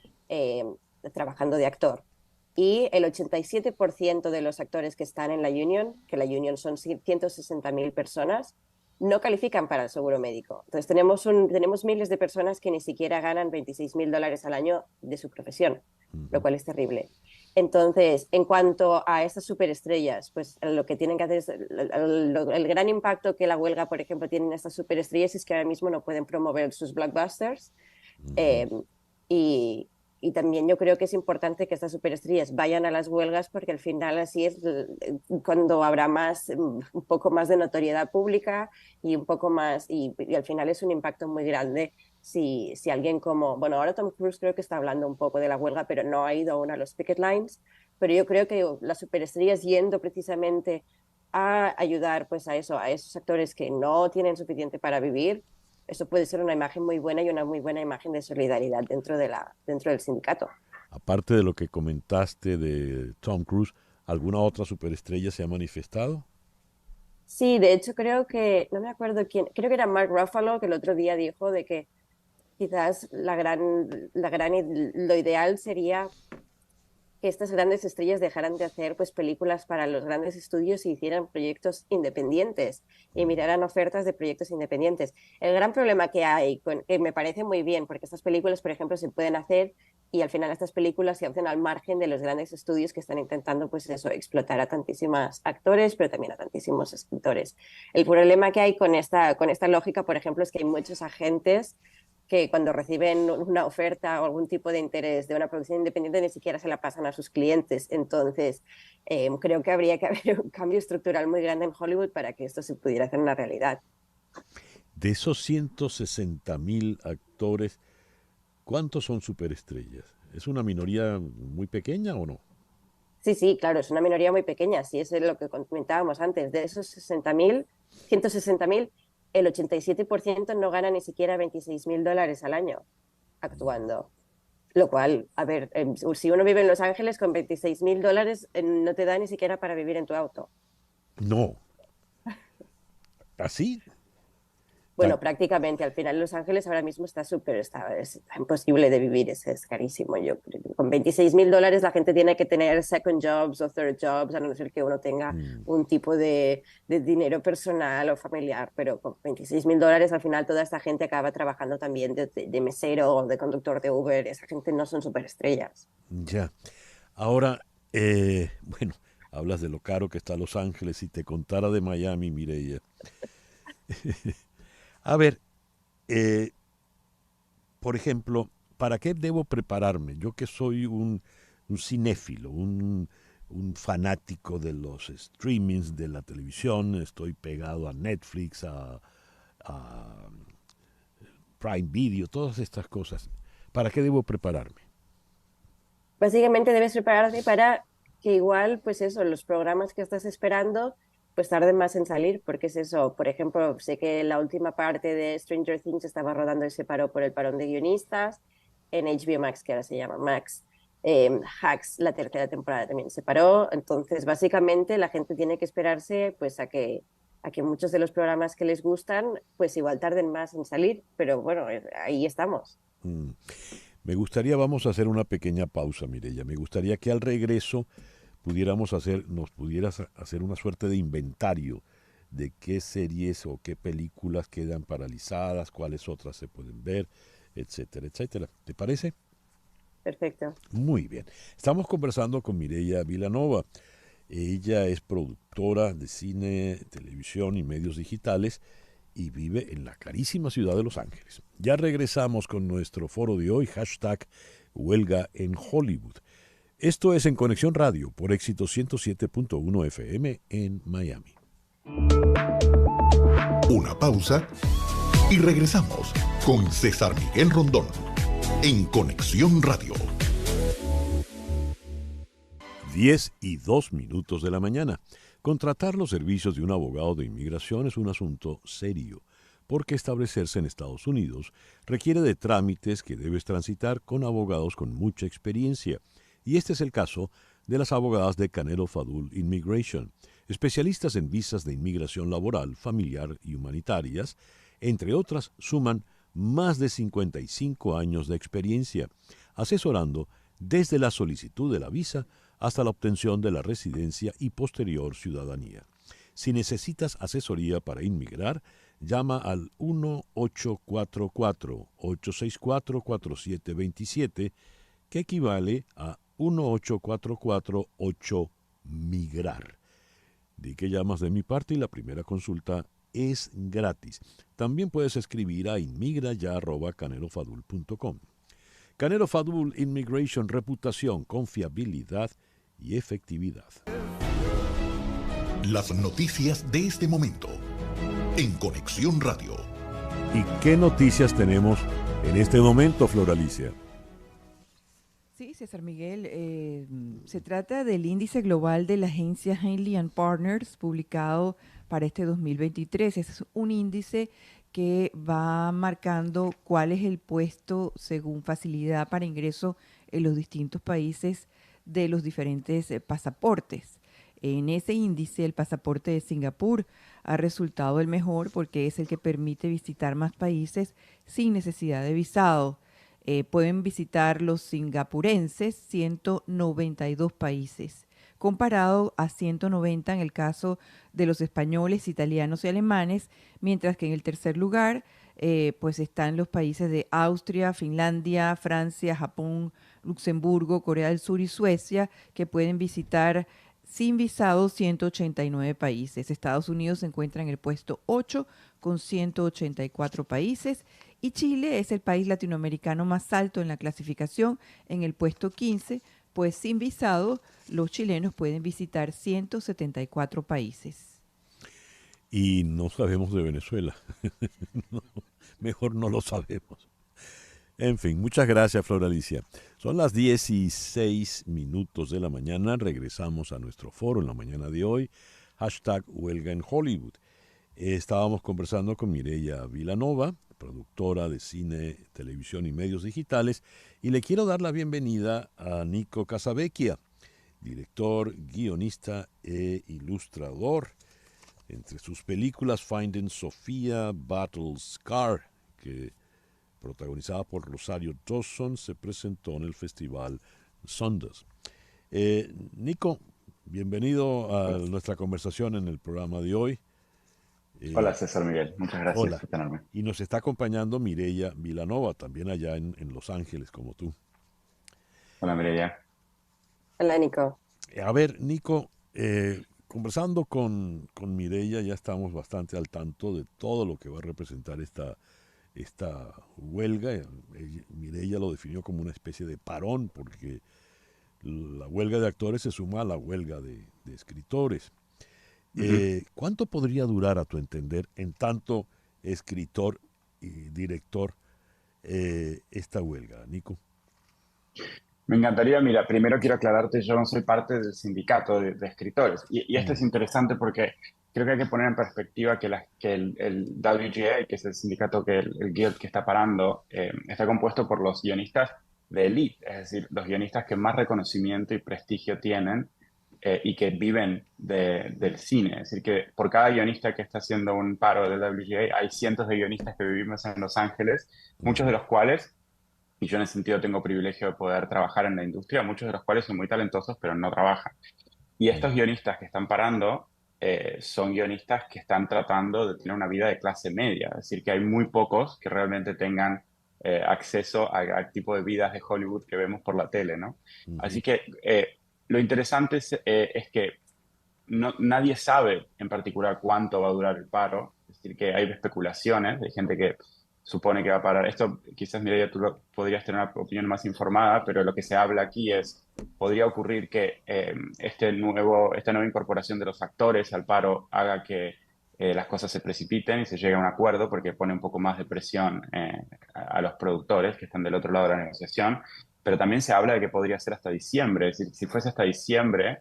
trabajando de actor. Y el 87% de los actores que están en la union, que la union son 160.000 personas, no califican para el seguro médico. Entonces tenemos miles de personas que ni siquiera ganan $26,000 al año de su profesión, lo cual es terrible. Entonces, en cuanto a estas superestrellas, pues lo que tienen que hacer es el gran impacto que la huelga, por ejemplo, tiene en estas superestrellas es que ahora mismo no pueden promover sus blockbusters. Y también yo creo que es importante que estas superestrellas vayan a las huelgas porque al final así es cuando habrá un poco más de notoriedad pública y un poco más, y al final es un impacto muy grande si alguien como, bueno, ahora Tom Cruise creo que está hablando un poco de la huelga, pero no ha ido aún a los picket lines, pero yo creo que las superestrellas yendo precisamente a ayudar pues a esos actores que no tienen suficiente para vivir, eso puede ser una imagen muy buena y una muy buena imagen de solidaridad dentro del sindicato. Aparte de lo que comentaste de Tom Cruise, ¿alguna otra superestrella se ha manifestado? Sí, de hecho creo que, no me acuerdo quién, creo que era Mark Ruffalo que el otro día dijo de que quizás lo ideal sería que estas grandes estrellas dejaran de hacer pues películas para los grandes estudios y hicieran proyectos independientes y miraran ofertas de proyectos independientes. El gran problema que hay, que me parece muy bien, porque estas películas, por ejemplo, se pueden hacer y al final estas películas se hacen al margen de los grandes estudios que están intentando pues eso, explotar a tantísimos actores, pero también a tantísimos escritores. El problema que hay con esta lógica, por ejemplo, es que hay muchos agentes que cuando reciben una oferta o algún tipo de interés de una producción independiente ni siquiera se la pasan a sus clientes. Entonces, creo que habría que haber un cambio estructural muy grande en Hollywood para que esto se pudiera hacer una realidad. De esos 160.000 actores, ¿cuántos son superestrellas? ¿Es una minoría muy pequeña o no? Sí, claro, es una minoría muy pequeña. Sí, es lo que comentábamos antes. De esos 160.000, el 87% no gana ni siquiera $26,000 al año actuando. Lo cual, a ver, si uno vive en Los Ángeles con $26,000 no te da ni siquiera para vivir en tu auto. No. ¿Así? Bueno, prácticamente. Al final Los Ángeles ahora mismo está imposible de vivir, es carísimo. Con $26,000 la gente tiene que tener second jobs o third jobs, a no ser que uno tenga un tipo de dinero personal o familiar, pero con $26,000 al final toda esta gente acaba trabajando también de mesero o de conductor de Uber. Esa gente no son superestrellas. Ya. Ahora, bueno, hablas de lo caro que está Los Ángeles. Si te contara de Miami, Mireia. A ver, por ejemplo, ¿para qué debo prepararme? Yo que soy un cinéfilo, un fanático de los streamings, de la televisión, estoy pegado a Netflix, a Prime Video, todas estas cosas. ¿Para qué debo prepararme? Básicamente debes prepararte para que igual, pues eso, los programas que estás esperando pues tarden más en salir, porque es eso. Por ejemplo, sé que la última parte de Stranger Things estaba rodando y se paró por el parón de guionistas. En HBO Max, que ahora se llama Max, Hacks, la tercera temporada también se paró. Entonces, básicamente, la gente tiene que esperarse pues a que muchos de los programas que les gustan, pues igual tarden más en salir. Pero bueno, ahí estamos. Me gustaría, vamos a hacer una pequeña pausa, Mireia. Me gustaría que al regreso nos pudieras hacer una suerte de inventario de qué series o qué películas quedan paralizadas, cuáles otras se pueden ver, etcétera, etcétera. ¿Te parece? Perfecto. Muy bien. Estamos conversando con Mireia Vilanova. Ella es productora de cine, televisión y medios digitales y vive en la carísima ciudad de Los Ángeles. Ya regresamos con nuestro foro de hoy, #Huelga en Hollywood. Esto es En Conexión Radio por Éxito 107.1 FM en Miami. Una pausa y regresamos con César Miguel Rondón en Conexión Radio. 10:02 de la mañana. Contratar los servicios de un abogado de inmigración es un asunto serio, porque establecerse en Estados Unidos requiere de trámites que debes transitar con abogados con mucha experiencia, y este es el caso de las abogadas de Canelo Fadul Immigration, especialistas en visas de inmigración laboral, familiar y humanitarias. Entre otras, suman más de 55 años de experiencia, asesorando desde la solicitud de la visa hasta la obtención de la residencia y posterior ciudadanía. Si necesitas asesoría para inmigrar, llama al 1-844-864-4727, que equivale a 1-844-8-MIGRAR. Di que llamas de mi parte y la primera consulta es gratis. También puedes escribir a inmigraya@canelofadul.com. Canelo Fadul Immigration, reputación, confiabilidad y efectividad. Las noticias de este momento en Conexión Radio. ¿Y qué noticias tenemos en este momento, Flor Alicia? Sí, César Miguel, se trata del índice global de la agencia Henley & Partners publicado para este 2023. Es un índice que va marcando cuál es el puesto según facilidad para ingreso en los distintos países de los diferentes pasaportes. En ese índice, el pasaporte de Singapur ha resultado el mejor porque es el que permite visitar más países sin necesidad de visado. Pueden visitar los singapurenses 192 países, comparado a 190 en el caso de los españoles, italianos y alemanes, mientras que en el tercer lugar pues están los países de Austria, Finlandia, Francia, Japón, Luxemburgo, Corea del Sur y Suecia, que pueden visitar sin visado 189 países. Estados Unidos se encuentra en el puesto 8 con 184 países y Chile es el país latinoamericano más alto en la clasificación, en el puesto 15, pues sin visado los chilenos pueden visitar 174 países. Y no sabemos de Venezuela. No, mejor no lo sabemos. En fin, muchas gracias, Flor Alicia. Son las 16:00 de la mañana. Regresamos a nuestro foro en la mañana de hoy. #Huelga en Hollywood. Estábamos conversando con Mireya Vilanova, productora de cine, televisión y medios digitales, y le quiero dar la bienvenida a Nico Casavecchia, director, guionista e ilustrador. Entre sus películas, Finding Sofía, Battle Scar, que protagonizada por Rosario Dawson, se presentó en el festival Sundance. Nico, bienvenido a nuestra conversación en el programa de hoy. Hola César Miguel, muchas gracias Hola. por tenerme. Y nos está acompañando Mireya Vilanova, también allá en Los Ángeles, como tú. Hola Mireya. Hola, Nico. A ver, Nico, conversando con Mireya, ya estamos bastante al tanto de todo lo que va a representar esta huelga. Mireya lo definió como una especie de parón, porque la huelga de actores se suma a la huelga de escritores. ¿Cuánto podría durar, a tu entender, en tanto escritor y director, esta huelga, Nico? Me encantaría, mira, primero quiero aclararte, yo no soy parte del sindicato de escritores. Y esto es interesante porque creo que hay que poner en perspectiva que el WGA, que es el sindicato, el guild que está parando, está compuesto por los guionistas de élite, es decir, los guionistas que más reconocimiento y prestigio tienen y que viven del cine. Es decir, que por cada guionista que está haciendo un paro del WGA, hay cientos de guionistas que vivimos en Los Ángeles, muchos de los cuales, y yo en ese sentido tengo privilegio de poder trabajar en la industria, muchos de los cuales son muy talentosos pero no trabajan. Y estos guionistas que están parando son guionistas que están tratando de tener una vida de clase media, es decir, que hay muy pocos que realmente tengan acceso al tipo de vidas de Hollywood que vemos por la tele, ¿no? Así que lo interesante es que nadie sabe en particular cuánto va a durar el paro, es decir, que hay especulaciones de gente que supone que va a parar. Esto quizás, Mireya, tú podrías tener una opinión más informada, pero lo que se habla aquí es, podría ocurrir que esta nueva incorporación de los actores al paro haga que las cosas se precipiten y se llegue a un acuerdo, porque pone un poco más de presión a los productores que están del otro lado de la negociación. Pero también se habla de que podría ser hasta diciembre, es decir, si fuese hasta diciembre,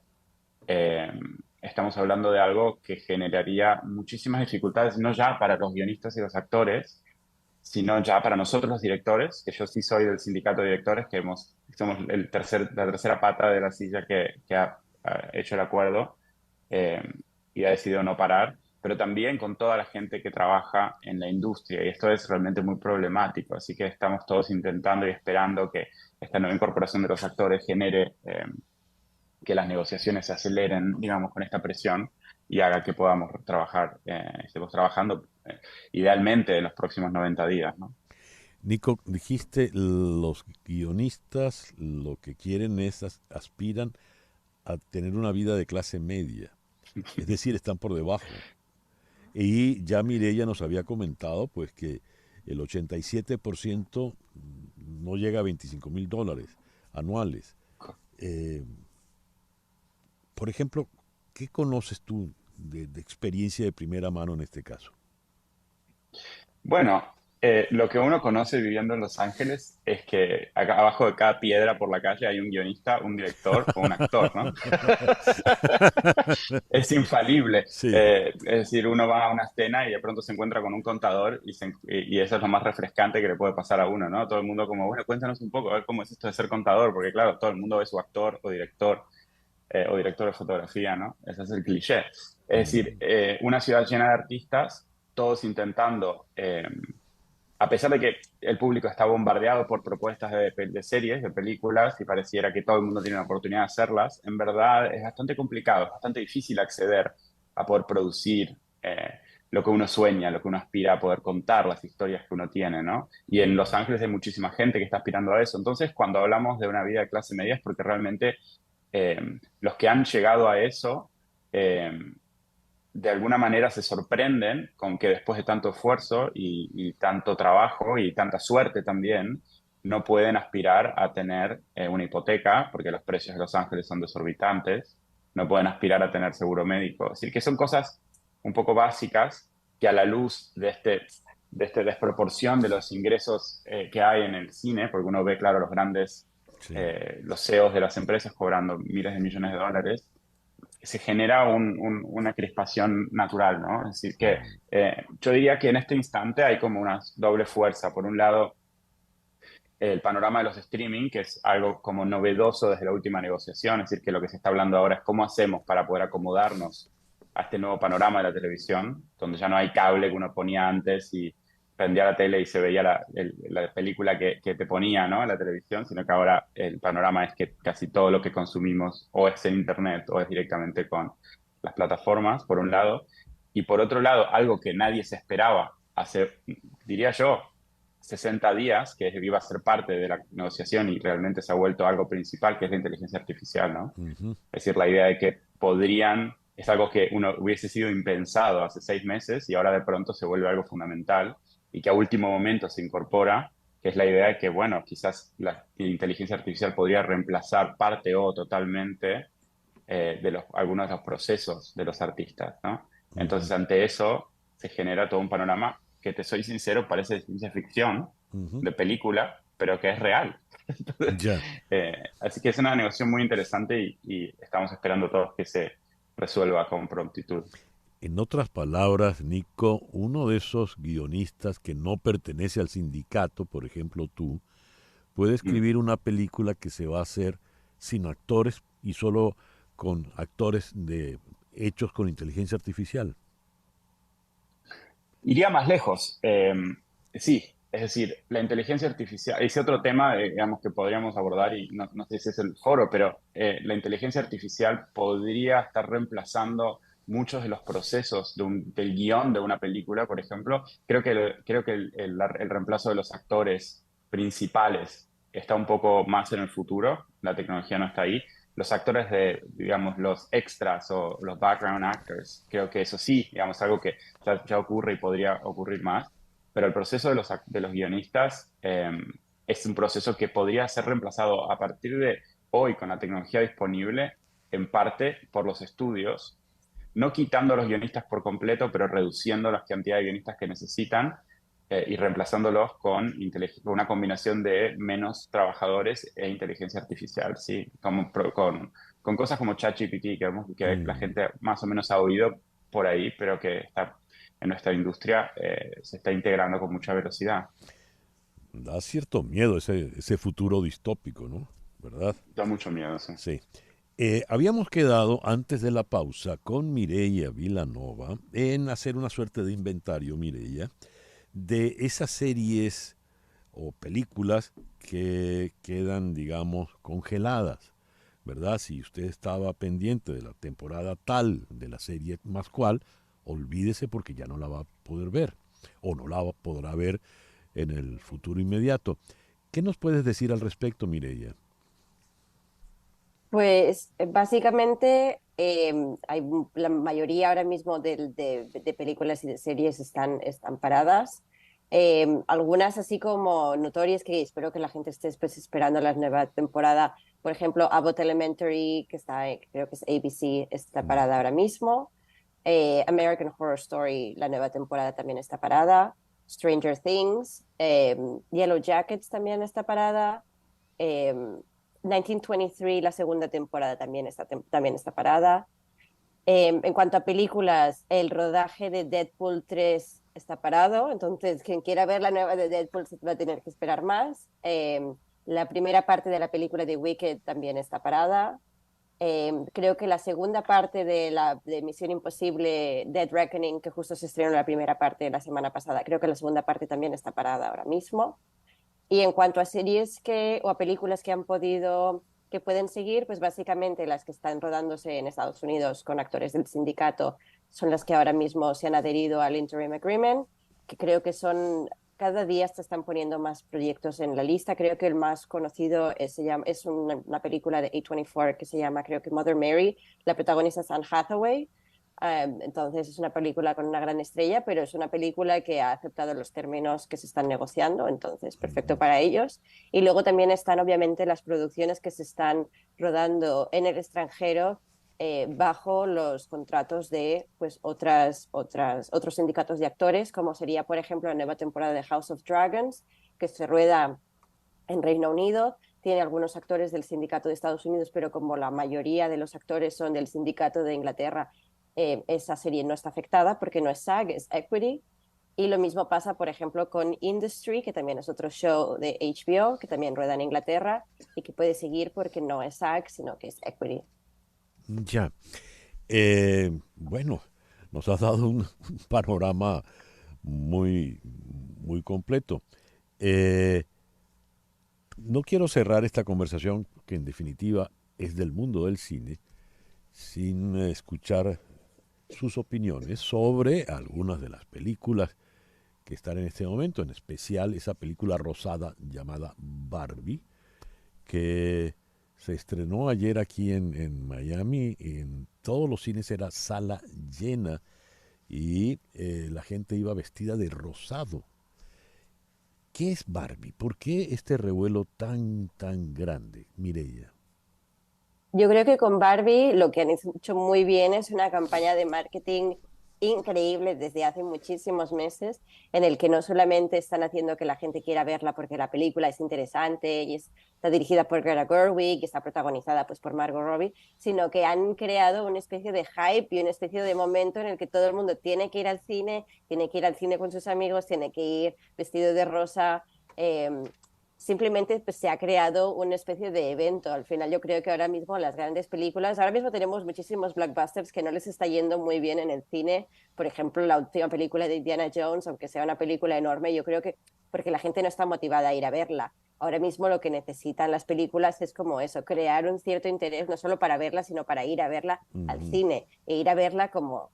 estamos hablando de algo que generaría muchísimas dificultades, no ya para los guionistas y los actores, sino ya para nosotros los directores, que yo sí soy del sindicato de directores, que somos la tercera pata de la silla que ha hecho el acuerdo eh, y ha decidido no parar, pero también con toda la gente que trabaja en la industria, y esto es realmente muy problemático, así que estamos todos intentando y esperando que esta nueva incorporación de los actores genere que las negociaciones se aceleren, digamos, con esta presión y haga que podamos trabajar, estemos trabajando idealmente en los próximos 90 días, ¿no? Nico, dijiste los guionistas lo que quieren es, aspiran a tener una vida de clase media, es decir, están por debajo. Y ya Mireya nos había comentado pues que el 87% no llega a $25,000 anuales. Por ejemplo, ¿qué conoces tú de experiencia de primera mano en este caso? Bueno, lo que uno conoce viviendo en Los Ángeles es que acá abajo de cada piedra por la calle hay un guionista, un director o un actor, ¿no? Es infalible. Sí. Es decir, uno va a una escena y de pronto se encuentra con un contador y eso es lo más refrescante que le puede pasar a uno, ¿no? Todo el mundo como, bueno, cuéntanos un poco, a ver cómo es esto de ser contador, porque claro, todo el mundo ve su actor o director de fotografía, ¿no? Ese es el cliché. Es decir, una ciudad llena de artistas, todos intentando, a pesar de que el público está bombardeado por propuestas de series, de películas, y pareciera que todo el mundo tiene la oportunidad de hacerlas, en verdad es bastante complicado, es bastante difícil acceder a poder producir lo que uno sueña, lo que uno aspira a poder contar, las historias que uno tiene, ¿no? Y en Los Ángeles hay muchísima gente que está aspirando a eso. Entonces, cuando hablamos de una vida de clase media es porque realmente los que han llegado a eso, de alguna manera se sorprenden con que después de tanto esfuerzo y tanto trabajo y tanta suerte también, no pueden aspirar a tener una hipoteca, porque los precios de Los Ángeles son desorbitantes, no pueden aspirar a tener seguro médico. Es decir, que son cosas un poco básicas que a la luz de esta desproporción de los ingresos que hay en el cine, porque uno ve, claro, los grandes los CEOs de las empresas cobrando miles de millones de dólares, se genera una crispación natural, ¿no? Es decir, que yo diría que en este instante hay como una doble fuerza. Por un lado, el panorama de los streaming, que es algo como novedoso desde la última negociación, es decir, que lo que se está hablando ahora es cómo hacemos para poder acomodarnos a este nuevo panorama de la televisión, donde ya no hay cable que uno ponía antes y prendía la tele y se veía la película que te ponía, ¿no?, en la televisión, sino que ahora el panorama es que casi todo lo que consumimos o es en Internet o es directamente con las plataformas, por un lado. Y por otro lado, algo que nadie se esperaba hace, diría yo, 60 días, que iba a ser parte de la negociación y realmente se ha vuelto algo principal, que es la inteligencia artificial, ¿no? Es decir, la idea de que es algo que uno hubiese sido impensado hace 6 meses y ahora de pronto se vuelve algo fundamental y que a último momento se incorpora, que es la idea de que, bueno, quizás la inteligencia artificial podría reemplazar parte o totalmente algunos de los procesos de los artistas, ¿no? Entonces, ante eso se genera todo un panorama que, te soy sincero, parece de ciencia ficción, de película, pero que es real. Entonces, así que es una negociación muy interesante y estamos esperando todos que se resuelva con prontitud. En otras palabras, Nico, uno de esos guionistas que no pertenece al sindicato, por ejemplo tú, puede escribir una película que se va a hacer sin actores y solo con actores hechos con inteligencia artificial. Iría más lejos. Sí, es decir, la inteligencia artificial, ese otro tema, digamos, que podríamos abordar, y no sé si es el foro, pero la inteligencia artificial podría estar reemplazando muchos de los procesos del guión de una película, por ejemplo. Creo que el reemplazo de los actores principales está un poco más en el futuro, la tecnología no está ahí. Los actores digamos, los extras o los background actors, creo que eso sí, digamos, algo que ya ocurre y podría ocurrir más, pero el proceso de los guionistas es un proceso que podría ser reemplazado a partir de hoy con la tecnología disponible, en parte por los estudios, no quitando a los guionistas por completo, pero reduciendo la cantidad de guionistas que necesitan, y reemplazándolos con una combinación de menos trabajadores e inteligencia artificial, ¿sí? Con cosas como ChatGPT, que la Mm, gente más o menos ha oído por ahí, pero que está en nuestra industria se está integrando con mucha velocidad. Da cierto miedo ese futuro distópico, ¿no? ¿Verdad? Da mucho miedo, sí. Sí. Habíamos quedado antes de la pausa con Mireia Vilanova en hacer una suerte de inventario, Mireia, de esas series o películas que quedan, digamos, congeladas, ¿verdad? Si usted estaba pendiente de la temporada tal de la serie más cual, olvídese porque ya no la va a poder ver o no la podrá ver en el futuro inmediato. ¿Qué nos puedes decir al respecto, Mireia? Pues básicamente la mayoría ahora mismo de películas y de series están paradas. Algunas así como notorias que espero que la gente esté pues, esperando la nueva temporada. Por ejemplo, Abbott Elementary, que está, creo que es ABC, está Mm, parada ahora mismo. American Horror Story, la nueva temporada también está parada. Stranger Things, Yellow Jackets también está parada. Eh, 1923, la segunda temporada también está parada. En cuanto a películas, el rodaje de Deadpool 3 está parado, entonces quien quiera ver la nueva de Deadpool se va a tener que esperar más. La primera parte de la película de Wicked también está parada. Creo que la segunda parte de Misión Imposible, Dead Reckoning, que justo se estrenó la primera parte la semana pasada, creo que la segunda parte también está parada ahora mismo. Y en cuanto a series o a películas que pueden seguir, pues básicamente las que están rodándose en Estados Unidos con actores del sindicato son las que ahora mismo se han adherido al Interim Agreement, que creo que cada día se están poniendo más proyectos en la lista. Creo que el más conocido es una película de A24 que se llama, creo que Mother Mary. La protagonista es Anne Hathaway. Entonces es una película con una gran estrella, pero es una película que ha aceptado los términos que se están negociando, entonces perfecto para ellos. Y luego también están obviamente las producciones que se están rodando en el extranjero bajo los contratos de pues, otros sindicatos de actores, como sería, por ejemplo, la nueva temporada de House of Dragons, que se rueda en Reino Unido. Tiene algunos actores del sindicato de Estados Unidos, pero como la mayoría de los actores son del sindicato de Inglaterra, esa serie no está afectada porque no es SAG, es Equity. Y lo mismo pasa, por ejemplo, con Industry, que también es otro show de HBO, que también rueda en Inglaterra y que puede seguir porque no es SAG, sino que es Equity. ya. Bueno, nos has dado un panorama muy, muy completo. Eh, no quiero cerrar esta conversación, que en definitiva es del mundo del cine, sin escuchar sus opiniones sobre algunas de las películas que están en este momento, en especial esa película rosada llamada Barbie, que se estrenó ayer aquí en Miami, en todos los cines era sala llena y la gente iba vestida de rosado. ¿Qué es Barbie? ¿Por qué este revuelo tan, tan grande, Mireia? Yo creo que con Barbie lo que han hecho muy bien es una campaña de marketing increíble desde hace muchísimos meses, en el que no solamente están haciendo que la gente quiera verla porque la película es interesante y está dirigida por Greta Gerwig y está protagonizada pues, por Margot Robbie, sino que han creado una especie de hype y una especie de momento en el que todo el mundo tiene que ir al cine, tiene que ir al cine con sus amigos, tiene que ir vestido de rosa. Simplemente pues, se ha creado una especie de evento. Al final yo creo que ahora mismo las grandes películas, ahora mismo tenemos muchísimos blockbusters que no les está yendo muy bien en el cine. Por ejemplo, la última película de Indiana Jones, aunque sea una película enorme, yo creo que porque la gente no está motivada a ir a verla. Ahora mismo lo que necesitan las películas es como eso, crear un cierto interés, no solo para verla, sino para ir a verla al Ujú. cine e ir a verla como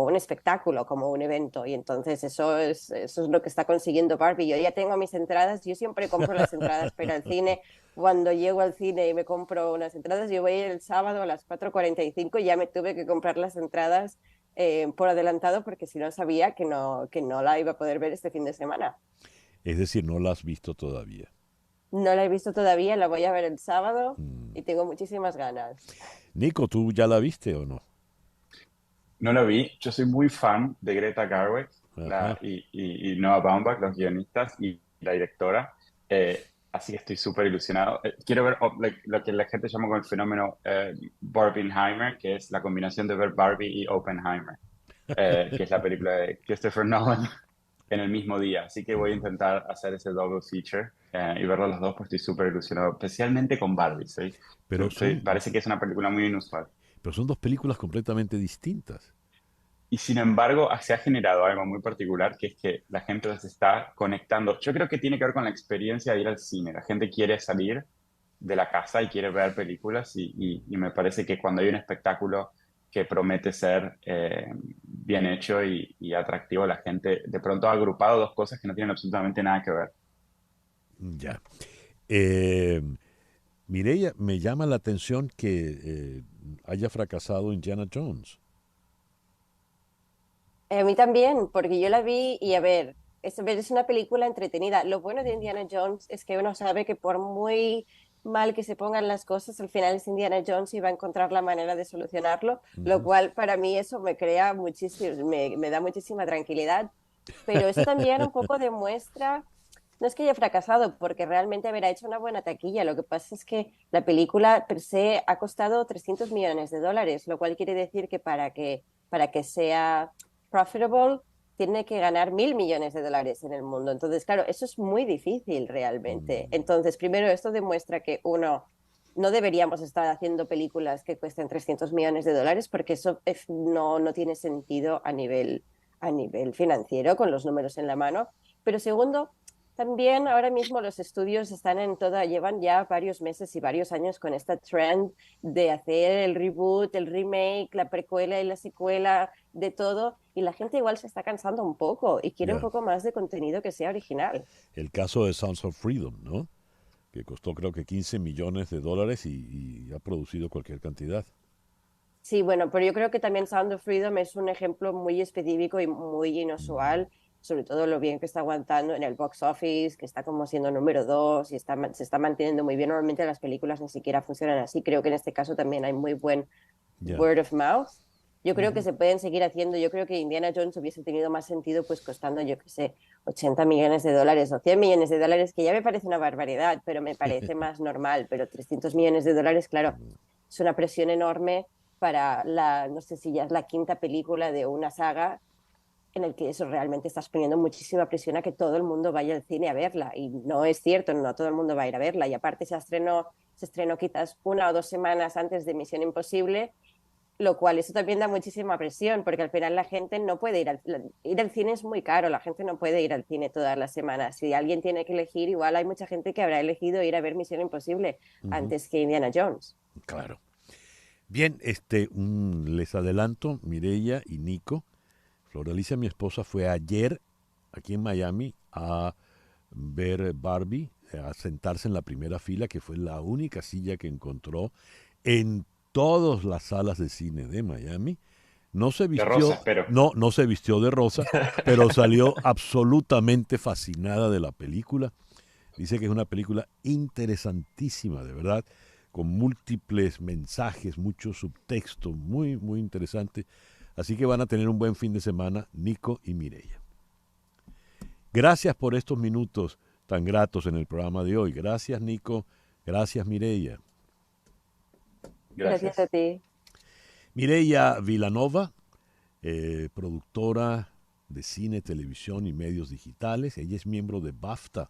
un espectáculo, como un evento. Y entonces eso es lo que está consiguiendo Barbie. Yo ya tengo mis entradas, yo siempre compro las entradas para el cine. Cuando llego al cine y me compro unas entradas, yo voy el sábado a las 4:45 y ya me tuve que comprar las entradas por adelantado porque si no sabía que no la iba a poder ver este fin de semana. Es decir, no la has visto todavía. No la he visto todavía, la voy a ver el sábado Mm. y tengo muchísimas ganas. Nico, ¿tú ya la viste o no? No lo vi. Yo soy muy fan de Greta Gerwig. Ajá. y Noah Baumbach, los guionistas y la directora. Así que estoy súper ilusionado. Quiero ver lo que la gente llama con el fenómeno Barbenheimer, que es la combinación de ver Barbie y Oppenheimer, que es la película de Christopher Nolan en el mismo día. Así que voy a intentar hacer ese double feature y verlo los dos, pues estoy súper ilusionado, especialmente con Barbie. ¿Sí? Pero Parece que es una película muy inusual. pero son dos películas completamente distintas. Y sin embargo, se ha generado algo muy particular, que es que la gente se está conectando. Yo creo que tiene que ver con la experiencia de ir al cine. La gente quiere salir de la casa y quiere ver películas y me parece que cuando hay un espectáculo que promete ser bien hecho y atractivo, la gente de pronto ha agrupado dos cosas que no tienen absolutamente nada que ver. Ya. Eh, Mireia, me llama la atención que haya fracasado Indiana Jones. A mí también, porque yo la vi y a ver, es una película entretenida. Lo bueno de Indiana Jones es que uno sabe que por muy mal que se pongan las cosas, al final es Indiana Jones y va a encontrar la manera de solucionarlo, lo cual para mí eso me crea muchísimo, me da muchísima tranquilidad. Pero eso también un poco demuestra, no es que haya fracasado, porque realmente habrá hecho una buena taquilla. Lo que pasa es que la película per se ha costado 300 millones de dólares, lo cual quiere decir que para que sea profitable tiene que ganar 1.000 millones de dólares en el mundo. Entonces, claro, eso es muy difícil realmente. Entonces, primero, esto demuestra que uno, no deberíamos estar haciendo películas que cuesten 300 millones de dólares porque eso no tiene sentido a nivel financiero con los números en la mano. Pero segundo, también ahora mismo los estudios están llevan ya varios meses y varios años con esta trend de hacer el reboot, el remake, la precuela y la secuela, de todo, y la gente igual se está cansando un poco y quiere un Ya. poco más de contenido que sea original. El caso de Sounds of Freedom, ¿no? Que costó creo que 15 millones de dólares y ha producido cualquier cantidad. Sí, bueno, pero yo creo que también Sound of Freedom es un ejemplo muy específico y muy inusual, sobre todo lo bien que está aguantando en el box office, que está como siendo número 2 y se está manteniendo muy bien. Normalmente las películas ni siquiera funcionan así. Creo que en este caso también hay muy buen Ya. word of mouth. Yo creo que se pueden seguir haciendo. Yo creo que Indiana Jones hubiese tenido más sentido pues costando, yo qué sé, 80 millones de dólares o 100 millones de dólares, que ya me parece una barbaridad, pero me parece más normal. Pero 300 millones de dólares, claro, es una presión enorme para no sé si ya es la quinta película de una saga en el que eso realmente estás poniendo muchísima presión a que todo el mundo vaya al cine a verla. Y no es cierto, no todo el mundo va a ir a verla. Y aparte se estrenó quizás 1 o 2 semanas antes de Misión Imposible, lo cual eso también da muchísima presión, porque al final la gente no puede ir al cine es muy caro, la gente no puede ir al cine todas las semanas. Si alguien tiene que elegir, igual hay mucha gente que habrá elegido ir a ver Misión Imposible antes que Indiana Jones. Claro. Bien, les adelanto, Mireia y Nico. Floralicia, mi esposa, fue ayer aquí en Miami a ver Barbie, a sentarse en la primera fila, que fue la única silla que encontró en todas las salas de cine de Miami. No se De vistió, rosa, espero. no se vistió de rosa, pero salió absolutamente fascinada de la película. Dice que es una película interesantísima, de verdad, con múltiples mensajes, mucho subtexto, muy, muy interesante. Así que van a tener un buen fin de semana, Nico y Mireia. Gracias por estos minutos tan gratos en el programa de hoy. Gracias, Nico. Gracias, Mireia. Gracias a ti. Mireia Vilanova, productora de cine, televisión y medios digitales. Ella es miembro de BAFTA,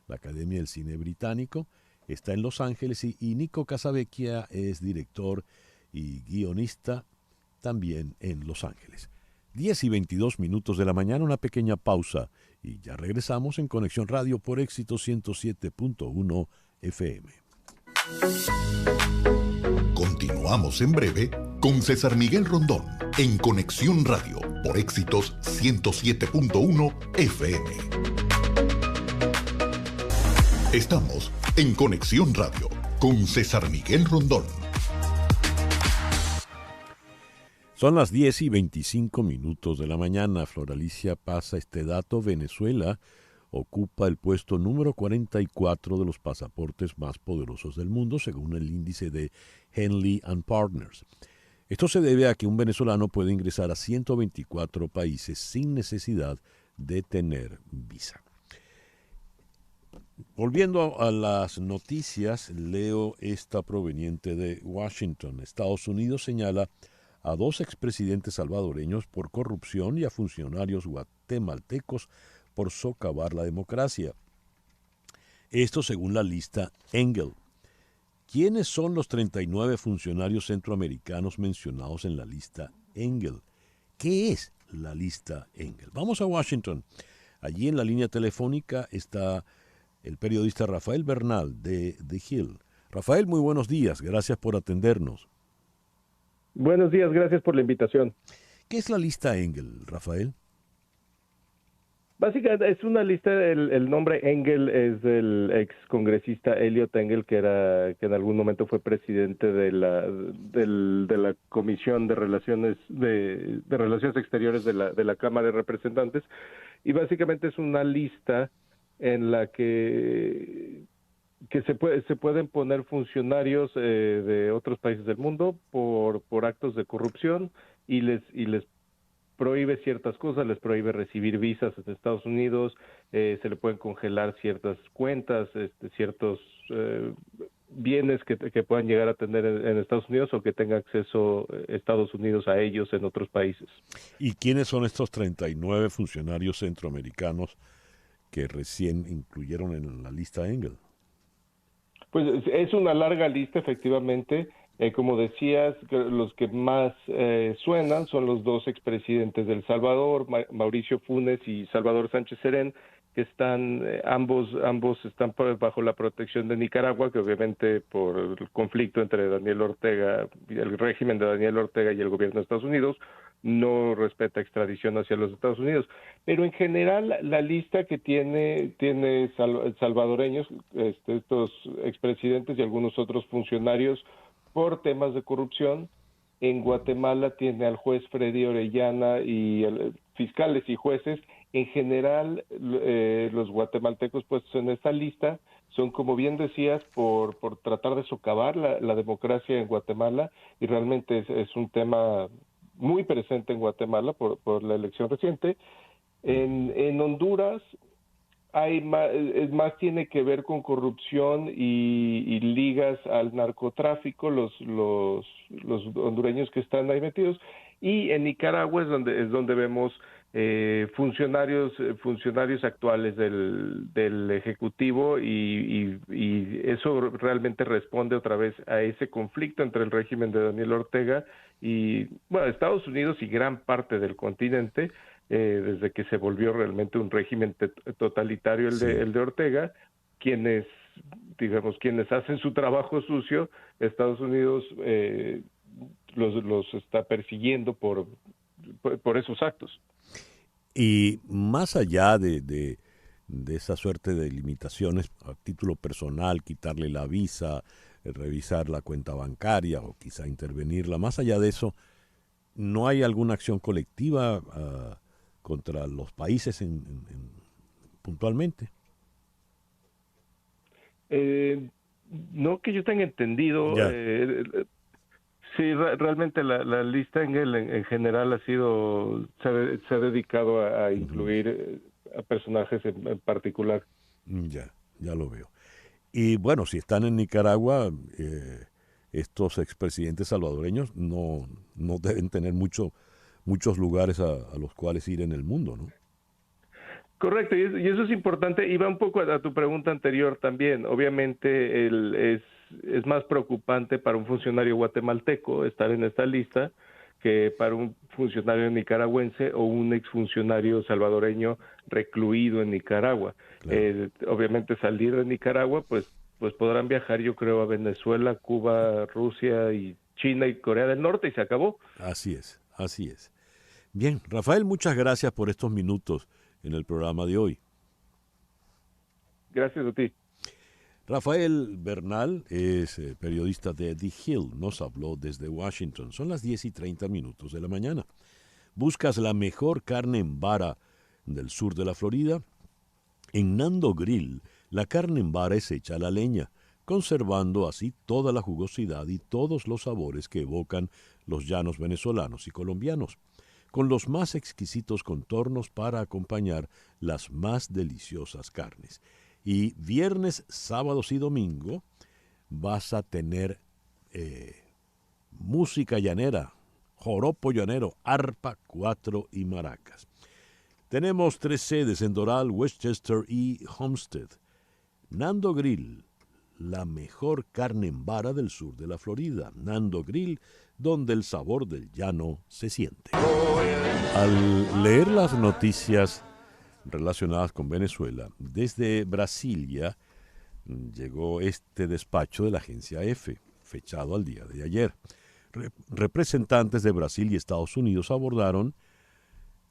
la Academia del Cine Británico. Está en Los Ángeles y Nico Casavecchia es director y guionista también en Los Ángeles. 10:22 de la mañana, una pequeña pausa y ya regresamos en Conexión Radio por Éxito 107.1 FM. Continuamos en breve con César Miguel Rondón en Conexión Radio por Éxitos 107.1 FM. Estamos en Conexión Radio con César Miguel Rondón. Son las 10:25 de la mañana. Floralicia pasa este dato. Venezuela ocupa el puesto número 44 de los pasaportes más poderosos del mundo, según el índice de Henley & Partners. Esto se debe a que un venezolano puede ingresar a 124 países sin necesidad de tener visa. Volviendo a las noticias, leo esta proveniente de Washington. Estados Unidos señala a 2 expresidentes salvadoreños por corrupción y a funcionarios guatemaltecos por socavar la democracia. Esto según la lista Engel. ¿Quiénes son los 39 funcionarios centroamericanos mencionados en la lista Engel? ¿Qué es la lista Engel? Vamos a Washington. Allí en la línea telefónica está el periodista Rafael Bernal de The Hill. Rafael, muy buenos días. Gracias por atendernos. Buenos días, gracias por la invitación. ¿Qué es la lista Engel, Rafael? Básicamente es una lista, el nombre Engel es del ex congresista Elliot Engel, que en algún momento fue presidente de la Comisión de Relaciones Exteriores de la Cámara de Representantes, y básicamente es una lista en la que se pueden poner funcionarios de otros países del mundo por actos de corrupción y les prohíbe ciertas cosas, les prohíbe recibir visas en Estados Unidos, se le pueden congelar ciertas cuentas, ciertos bienes que puedan llegar a tener en Estados Unidos o que tenga acceso Estados Unidos a ellos en otros países. ¿Y quiénes son estos 39 funcionarios centroamericanos que recién incluyeron en la lista Engel? Pues es una larga lista, efectivamente. Como decías, los que más suenan son los 2 expresidentes de El Salvador, Mauricio Funes y Salvador Sánchez Serén, que están ambos están bajo la protección de Nicaragua, que obviamente por el conflicto entre Daniel Ortega, el régimen de Daniel Ortega y el gobierno de Estados Unidos, no respeta extradición hacia los Estados Unidos. Pero en general la lista que tiene salvadoreños, estos expresidentes y algunos otros funcionarios por temas de corrupción. En Guatemala tiene al juez Freddy Orellana y fiscales y jueces. En general, los guatemaltecos puestos en esta lista son, como bien decías, por tratar de socavar la democracia en Guatemala, y realmente es un tema muy presente en Guatemala por la elección reciente. En Honduras más tiene que ver con corrupción y ligas al narcotráfico, los hondureños que están ahí metidos, y en Nicaragua es donde vemos funcionarios actuales del Ejecutivo, y eso realmente responde otra vez a ese conflicto entre el régimen de Daniel Ortega y, bueno, Estados Unidos y gran parte del continente, desde que se volvió realmente un régimen totalitario el de Ortega, quienes hacen su trabajo sucio, Estados Unidos los está persiguiendo por esos actos. Y más allá de esa suerte de limitaciones a título personal, quitarle la visa, revisar la cuenta bancaria o quizá intervenirla, más allá de eso, ¿no hay alguna acción colectiva contra los países puntualmente? No que yo tenga entendido. Sí, realmente la lista Engel en general se ha dedicado a incluir a personajes en particular. Ya lo veo. Y bueno, si están en Nicaragua, estos expresidentes salvadoreños no deben tener muchos lugares a los cuales ir en el mundo, ¿no? Correcto, y eso es importante, y va un poco a tu pregunta anterior también. Obviamente es más preocupante para un funcionario guatemalteco estar en esta lista que para un funcionario nicaragüense o un exfuncionario salvadoreño recluido en Nicaragua. Claro. Obviamente salir de Nicaragua, pues podrán viajar, yo creo, a Venezuela, Cuba, Rusia y China y Corea del Norte, y se acabó. Así es. Bien, Rafael, muchas gracias por estos minutos en el programa de hoy. Gracias a ti. Rafael Bernal es periodista de The Hill, nos habló desde Washington. Son las 10:30 de la mañana. ¿Buscas la mejor carne en vara del sur de la Florida? En Nando Grill, la carne en vara es hecha a la leña, conservando así toda la jugosidad y todos los sabores que evocan los llanos venezolanos y colombianos, con los más exquisitos contornos para acompañar las más deliciosas carnes. Y viernes, sábados y domingo vas a tener música llanera, joropo llanero, arpa, cuatro y maracas. Tenemos 3 sedes en Doral, Westchester y Homestead. Nando Grill, la mejor carne en vara del sur de la Florida. Nando Grill, donde el sabor del llano se siente. Al leer las noticias relacionadas con Venezuela, desde Brasilia llegó este despacho de la agencia EFE, fechado al día de ayer. Representantes de Brasil y Estados Unidos abordaron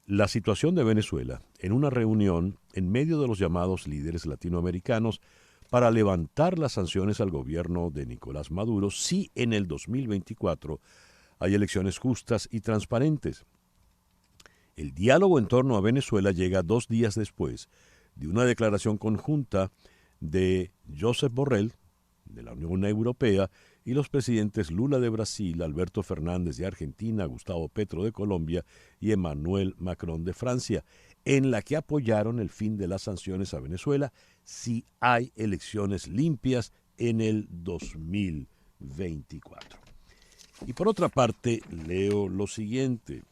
la situación de Venezuela en una reunión en medio de los llamados líderes latinoamericanos para levantar las sanciones al gobierno de Nicolás Maduro si en el 2024 hay elecciones justas y transparentes. El diálogo en torno a Venezuela llega 2 días después de una declaración conjunta de Josep Borrell, de la Unión Europea, y los presidentes Lula de Brasil, Alberto Fernández de Argentina, Gustavo Petro de Colombia y Emmanuel Macron de Francia, en la que apoyaron el fin de las sanciones a Venezuela si hay elecciones limpias en el 2024. Y por otra parte, leo lo siguiente.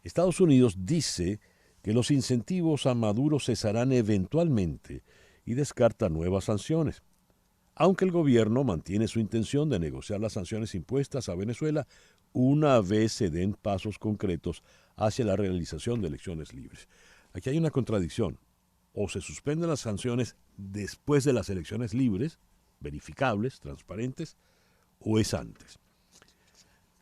Estados Unidos dice que los incentivos a Maduro cesarán eventualmente y descarta nuevas sanciones. Aunque el gobierno mantiene su intención de negociar las sanciones impuestas a Venezuela una vez se den pasos concretos hacia la realización de elecciones libres. Aquí hay una contradicción. O se suspenden las sanciones después de las elecciones libres, verificables, transparentes, o es antes.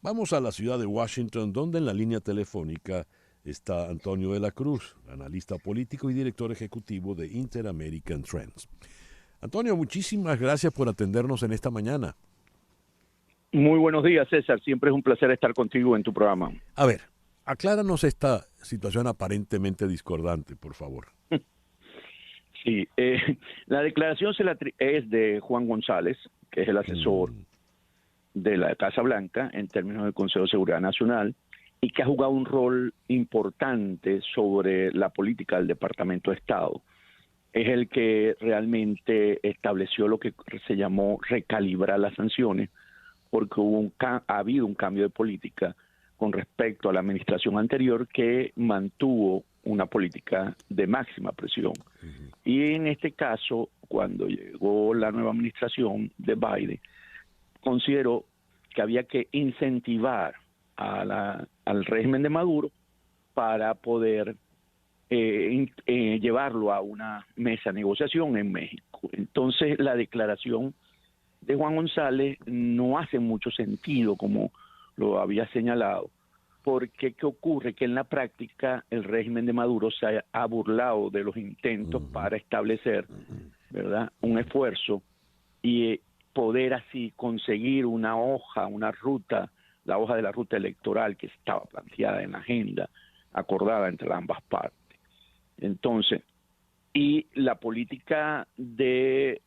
Vamos a la ciudad de Washington, donde en la línea telefónica está Antonio de la Cruz, analista político y director ejecutivo de Inter-American Trends. Antonio, muchísimas gracias por atendernos en esta mañana. Muy buenos días, César. Siempre es un placer estar contigo en tu programa. A ver, acláranos esta situación aparentemente discordante, por favor. Sí, la declaración es de Juan González, que es el asesor de la Casa Blanca en términos del Consejo de Seguridad Nacional y que ha jugado un rol importante sobre la política del Departamento de Estado. Es el que realmente estableció lo que se llamó recalibrar las sanciones, porque ha habido un cambio de política con respecto a la administración anterior que mantuvo una política de máxima presión. Y en este caso, cuando llegó la nueva administración de Biden, consideró que había que incentivar al régimen de Maduro para poder llevarlo a una mesa de negociación en México. Entonces, la declaración de Juan González no hace mucho sentido, como lo había señalado, porque ¿qué ocurre? Que en la práctica el régimen de Maduro se ha burlado de los intentos para establecer, ¿verdad?, un esfuerzo y poder así conseguir una hoja, una ruta, la hoja de la ruta electoral que estaba planteada en la agenda, acordada entre ambas partes. Entonces, y la política de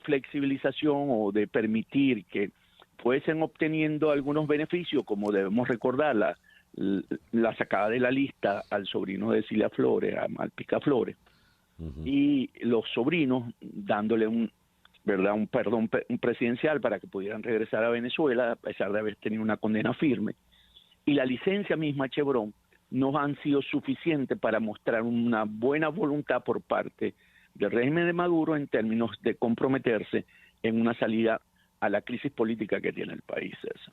flexibilización o de permitir que fuesen obteniendo algunos beneficios, como debemos recordar, la sacada de la lista al sobrino de Cilia Flores, a Malpica Flores, y los sobrinos dándole un perdón presidencial para que pudieran regresar a Venezuela a pesar de haber tenido una condena firme, y la licencia misma Chevron no han sido suficientes para mostrar una buena voluntad por parte del régimen de Maduro en términos de comprometerse en una salida a la crisis política que tiene el país. Eso.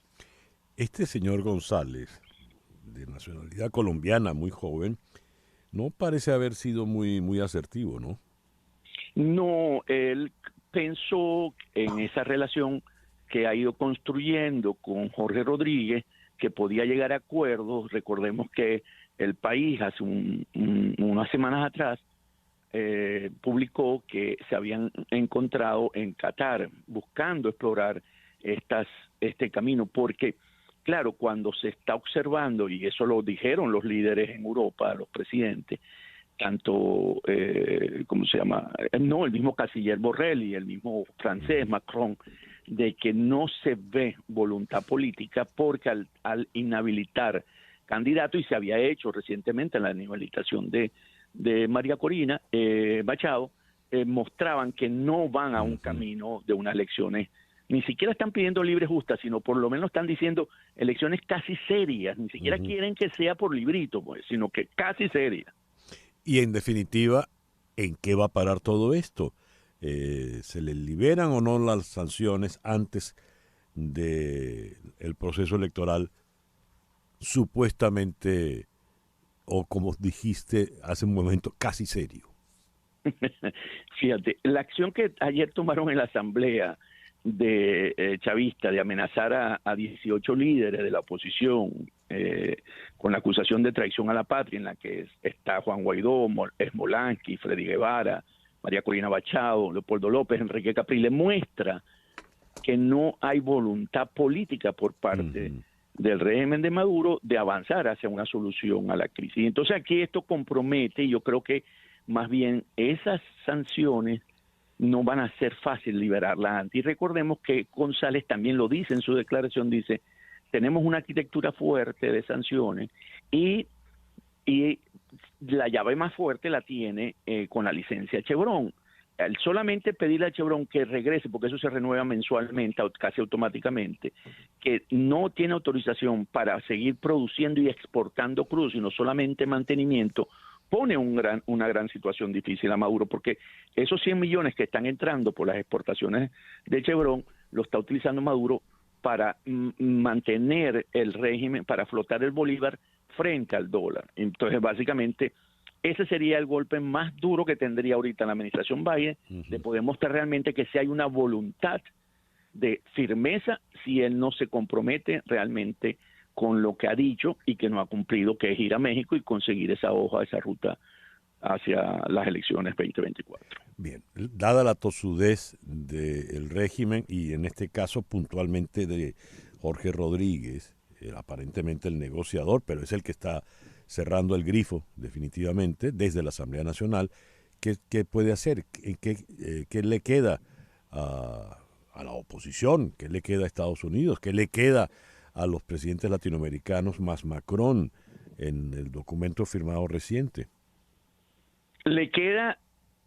Este señor González, de nacionalidad colombiana, muy joven, no parece haber sido muy asertivo, ¿no? No, él pensó en esa relación que ha ido construyendo con Jorge Rodríguez, que podía llegar a acuerdos. Recordemos que el país hace unas semanas atrás publicó que se habían encontrado en Qatar buscando explorar este camino, porque claro, cuando se está observando, y eso lo dijeron los líderes en Europa, los presidentes, tanto, ¿cómo se llama? No, el mismo canciller Borrell y el mismo francés Macron, de que no se ve voluntad política porque al inhabilitar candidato, y se había hecho recientemente en la inhabilitación de María Corina Machado, mostraban que no van a un camino de unas elecciones. Ni siquiera están pidiendo libres justas, sino por lo menos están diciendo elecciones casi serias. Ni siquiera quieren que sea por librito, pues, sino que casi serias. Y en definitiva, ¿en qué va a parar todo esto? ¿Se le liberan o no las sanciones antes del proceso electoral supuestamente, o como dijiste hace un momento, casi serio? Fíjate, la acción que ayer tomaron en la asamblea de chavista de amenazar a 18 líderes de la oposición con la acusación de traición a la patria, en la que está Juan Guaidó, Smolansky, Freddy Guevara, María Corina Machado, Leopoldo López, Enrique Capriles, muestra que no hay voluntad política por parte del régimen de Maduro de avanzar hacia una solución a la crisis. Entonces aquí esto compromete, y yo creo que más bien esas sanciones no van a ser fácil liberarlas antes. Y recordemos que González también lo dice en su declaración, dice, tenemos una arquitectura fuerte de sanciones y la llave más fuerte la tiene con la licencia Chevron. Al solamente pedirle a Chevron que regrese, porque eso se renueva mensualmente, casi automáticamente, que no tiene autorización para seguir produciendo y exportando crudo, sino solamente mantenimiento, pone una gran situación difícil a Maduro, porque esos 100 millones que están entrando por las exportaciones de Chevron, lo está utilizando Maduro para mantener el régimen, para flotar el bolívar frente al dólar. Entonces, básicamente, ese sería el golpe más duro que tendría ahorita la administración Biden, de poder mostrar realmente que si hay una voluntad de firmeza, si él no se compromete realmente con lo que ha dicho y que no ha cumplido, que es ir a México y conseguir esa hoja, esa ruta hacia las elecciones 2024. Bien, dada la tosudez del régimen y en este caso puntualmente de Jorge Rodríguez, aparentemente el negociador, pero es el que está cerrando el grifo definitivamente desde la Asamblea Nacional, ¿qué puede hacer? ¿Qué le queda a la oposición? ¿Qué le queda a Estados Unidos? ¿Qué le queda a los presidentes latinoamericanos más Macron en el documento firmado reciente? Le queda,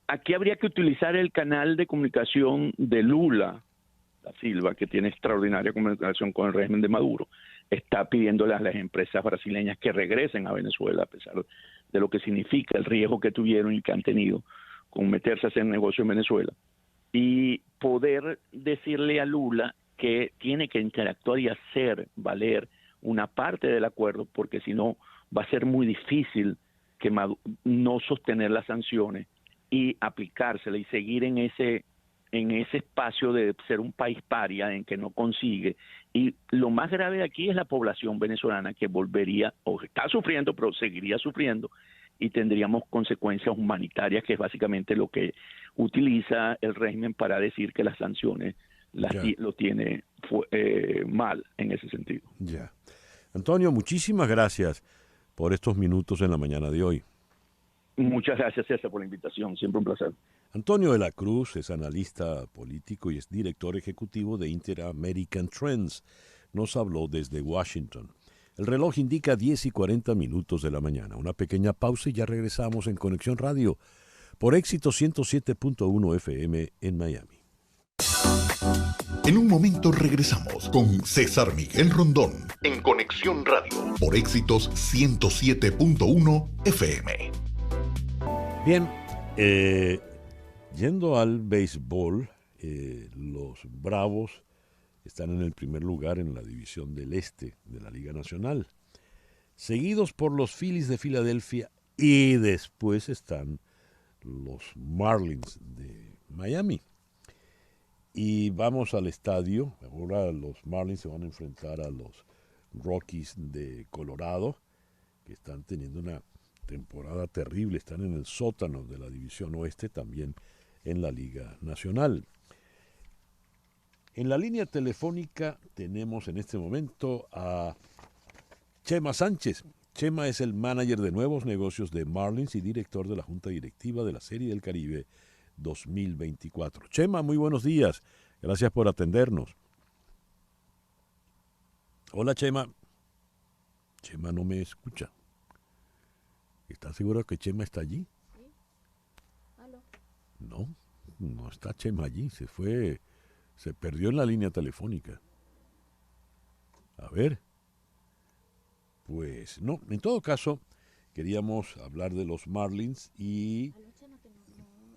aquí habría que utilizar el canal de comunicación de Lula da Silva, que tiene extraordinaria comunicación con el régimen de Maduro. Está pidiéndole a las empresas brasileñas que regresen a Venezuela, a pesar de lo que significa el riesgo que tuvieron y que han tenido con meterse a hacer negocio en Venezuela. Y poder decirle a Lula que tiene que interactuar y hacer valer una parte del acuerdo, porque si no va a ser muy difícil que no sostener las sanciones y aplicárselas y seguir en ese espacio de ser un país paria en que no consigue. Y lo más grave de aquí es la población venezolana, que volvería, o está sufriendo, pero seguiría sufriendo, y tendríamos consecuencias humanitarias, que es básicamente lo que utiliza el régimen para decir que las sanciones lo tiene mal en ese sentido. Ya. Antonio, muchísimas gracias por estos minutos en la mañana de hoy. Muchas gracias, César, por la invitación. Siempre un placer. Antonio de la Cruz es analista político y es director ejecutivo de Inter-American Trends. Nos habló desde Washington. El reloj indica 10:40 de la mañana. Una pequeña pausa y ya regresamos en Conexión Radio por Éxito 107.1 FM en Miami. En un momento regresamos con César Miguel Rondón en Conexión Radio por Éxitos 107.1 FM. Bien, yendo al béisbol, los Bravos están en el primer lugar en la división del Este de la Liga Nacional, seguidos por los Phillies de Filadelfia, y después están los Marlins de Miami. Y vamos al estadio. Ahora los Marlins se van a enfrentar a los Rockies de Colorado, que están teniendo una temporada terrible. Están en el sótano de la división oeste, también en la Liga Nacional. En la línea telefónica tenemos en este momento a Chema Sánchez, Chema es el manager de nuevos negocios de Marlins y director de la Junta Directiva de la Serie del Caribe 2024. Chema, muy buenos días. Gracias por atendernos. Hola, Chema. Chema no me escucha. ¿Estás seguro que Chema está allí? Sí. ¿Aló? No, no está Chema allí. Se fue, se perdió en la línea telefónica. A ver. Pues no, en todo caso, queríamos hablar de los Marlins y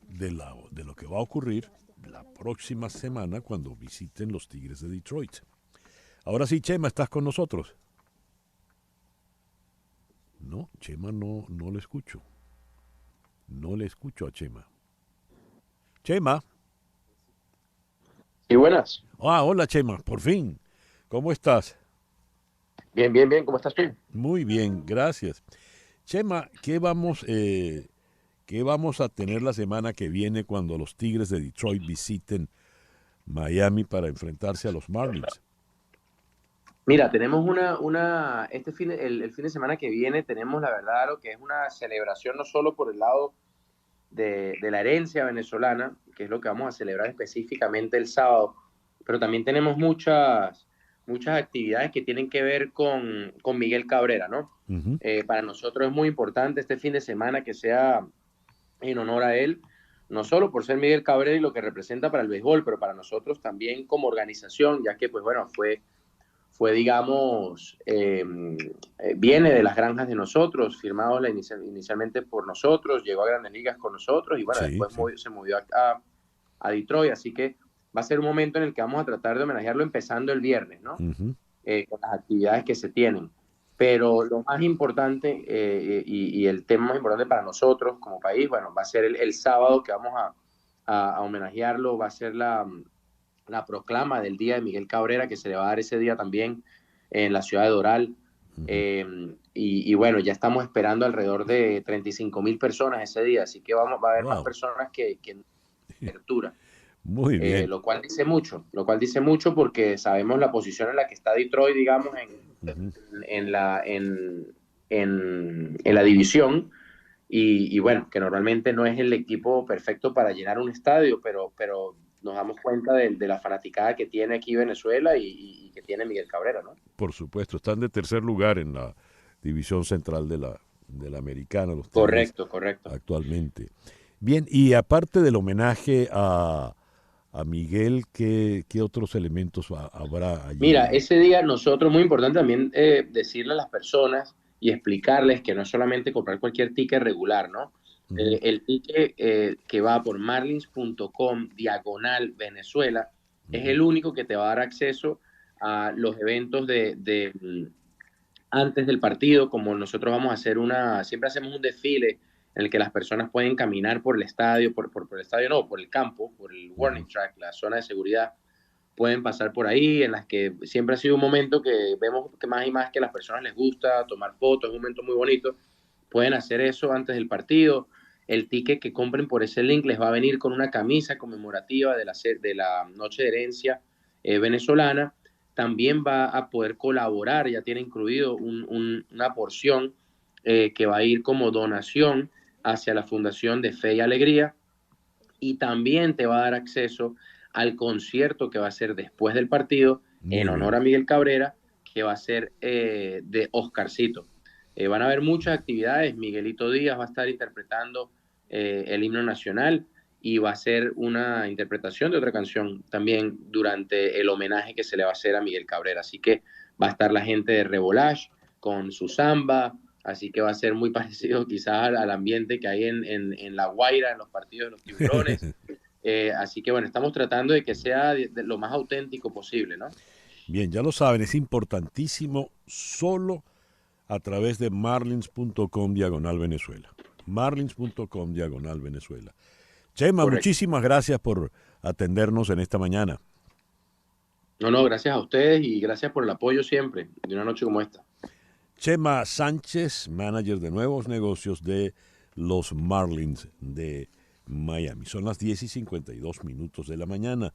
de lo que va a ocurrir la próxima semana cuando visiten los Tigres de Detroit. Ahora sí, Chema, ¿estás con nosotros? No, Chema no le escucho. No le escucho a Chema. Chema. Y buenas. Hola Chema, por fin. ¿Cómo estás? Bien, ¿cómo estás tú? Muy bien, gracias. Chema, ¿qué vamos a tener la semana que viene cuando los Tigres de Detroit visiten Miami para enfrentarse a los Marlins? Mira, tenemos el fin de semana que viene tenemos la verdad lo que es una celebración no solo por el lado de la herencia venezolana, que es lo que vamos a celebrar específicamente el sábado, pero también tenemos muchas actividades que tienen que ver con Miguel Cabrera, ¿no? Uh-huh. Para nosotros es muy importante este fin de semana que sea en honor a él, no solo por ser Miguel Cabrera y lo que representa para el béisbol, pero para nosotros también como organización, ya que, pues bueno, fue digamos, viene de las granjas de nosotros, firmado inicialmente por nosotros, llegó a Grandes Ligas con nosotros y, bueno, Sí, después se movió a Detroit, así que va a ser un momento en el que vamos a tratar de homenajearlo empezando el viernes, ¿no? Uh-huh. Con las actividades que se tienen. Pero lo más importante y el tema más importante para nosotros como país, bueno, va a ser el sábado que vamos a homenajearlo, va a ser la proclama del Día de Miguel Cabrera, que se le va a dar ese día también en la ciudad de Doral. Uh-huh. Y bueno, ya estamos esperando alrededor de 35,000 personas ese día, así que va a haber más personas que en apertura. Muy bien. Lo cual dice mucho porque sabemos la posición en la que está Detroit, digamos, en la división y bueno, que normalmente no es el equipo perfecto para llenar un estadio, pero nos damos cuenta de la fanaticada que tiene aquí Venezuela y que tiene Miguel Cabrera, ¿no? Por supuesto, están de tercer lugar en la división central de la americana. Los correcto. Actualmente. Bien, y aparte del homenaje a Miguel, ¿qué otros elementos habrá allí? Mira, ese día nosotros, muy importante también decirle a las personas y explicarles que no es solamente comprar cualquier ticket regular, ¿no? Uh-huh. El ticket que va por marlins.com/Venezuela uh-huh. es el único que te va a dar acceso a los eventos de antes del partido, como nosotros vamos a hacer siempre hacemos un desfile en el que las personas pueden caminar por el estadio, por el campo, por el warning track, la zona de seguridad, pueden pasar por ahí, en las que siempre ha sido un momento que vemos que más y más que a las personas les gusta tomar fotos, es un momento muy bonito, pueden hacer eso antes del partido. El ticket que compren por ese link les va a venir con una camisa conmemorativa de la Noche de Herencia venezolana. También va a poder colaborar, ya tiene incluido una porción que va a ir como donación hacia la Fundación de Fe y Alegría, y también te va a dar acceso al concierto que va a ser después del partido en honor a Miguel Cabrera, que va a ser de Oscarcito. Van a haber muchas actividades. Miguelito Díaz va a estar interpretando el himno nacional y va a ser una interpretación de otra canción también durante el homenaje que se le va a hacer a Miguel Cabrera. Así que va a estar la gente de Revolage con su samba, así que va a ser muy parecido quizás al ambiente que hay en La Guaira, en los partidos de los Tiburones. Así que bueno, estamos tratando de que sea de lo más auténtico posible, ¿no? Bien, ya lo saben, es importantísimo solo a través de marlins.com/Venezuela. marlins.com/Venezuela. Chema, correcto. Muchísimas gracias por atendernos en esta mañana. No, gracias a ustedes y gracias por el apoyo siempre de una noche como esta. Chema Sánchez, manager de nuevos negocios de los Marlins de Miami. Son las 10:52 de la mañana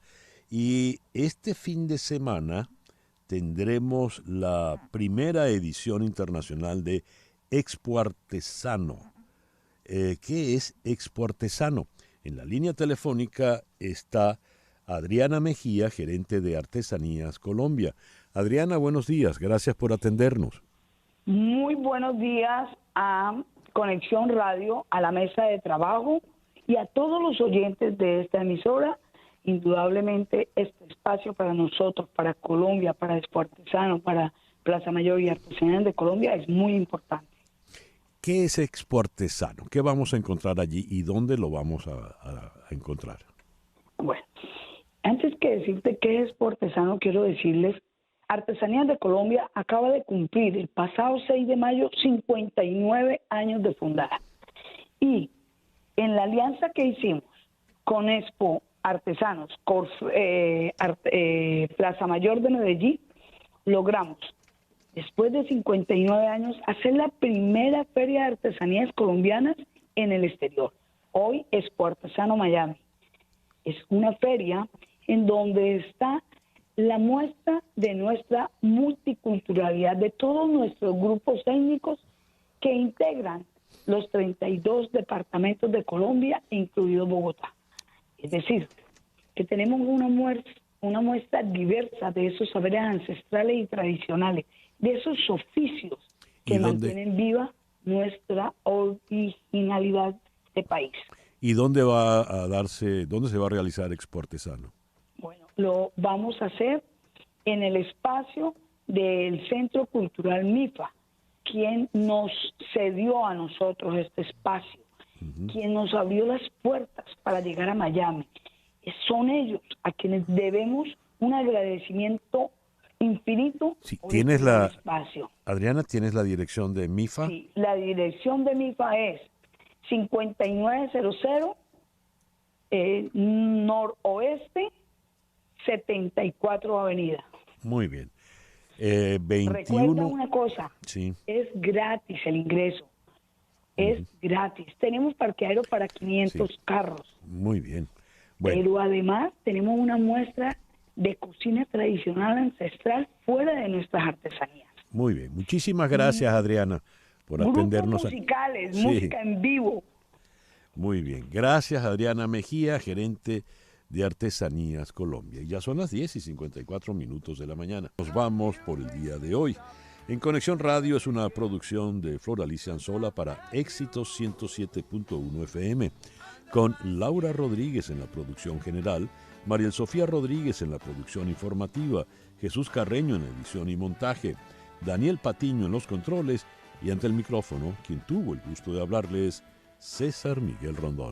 y este fin de semana tendremos la primera edición internacional de Expo Artesano. ¿Qué es Expo Artesano? En la línea telefónica está Adriana Mejía, gerente de Artesanías Colombia. Adriana, buenos días. Gracias por atendernos. Muy buenos días a Conexión Radio, a la mesa de trabajo y a todos los oyentes de esta emisora. Indudablemente este espacio para nosotros, para Colombia, para Expo Artesano, para Plaza Mayor y Artesanías de Colombia es muy importante. ¿Qué es Expo Artesano? ¿Qué vamos a encontrar allí y dónde lo vamos a encontrar? Bueno, antes que decirte qué es Expo Artesano, quiero decirles, Artesanías de Colombia acaba de cumplir el pasado 6 de mayo 59 años de fundada. Y en la alianza que hicimos con Expo Artesanos, Plaza Mayor de Medellín, logramos, después de 59 años, hacer la primera feria de artesanías colombianas en el exterior. Hoy Expo Artesano Miami. Es una feria en donde está la muestra de nuestra multiculturalidad, de todos nuestros grupos étnicos que integran los 32 departamentos de Colombia, incluido Bogotá. Es decir, que tenemos una muestra diversa de esos saberes ancestrales y tradicionales, de esos oficios que mantienen viva nuestra originalidad de país. ¿Y dónde dónde se va a realizar Expo Artesano? Bueno, lo vamos a hacer en el espacio del Centro Cultural MIFA, quien nos cedió a nosotros este espacio, quien nos abrió las puertas para llegar a Miami. Son ellos a quienes debemos un agradecimiento infinito. Sí, por ¿tienes este espacio. Adriana, ¿tienes la dirección de MIFA? Sí, la dirección de MIFA es 5900 Noroeste 74 Avenida. Muy bien. 21... Recuerda una cosa, sí. Es gratis el ingreso, es gratis. Tenemos parqueadero para 500 carros. Muy bien. Bueno. Pero además tenemos una muestra de cocina tradicional ancestral fuera de nuestras artesanías. Muy bien. Muchísimas gracias, Adriana, por atendernos. Grupos musicales, música en vivo. Muy bien. Gracias, Adriana Mejía, gerente de Artesanías Colombia. Y ya son las 10:54 de la mañana. Nos vamos por el día de hoy. En Conexión Radio es una producción de Flor Alicia Anzola para Éxitos 107.1 FM, con Laura Rodríguez en la producción general, Mariel Sofía Rodríguez en la producción informativa, Jesús Carreño en edición y montaje, Daniel Patiño en los controles y ante el micrófono, quien tuvo el gusto de hablarles, César Miguel Rondón.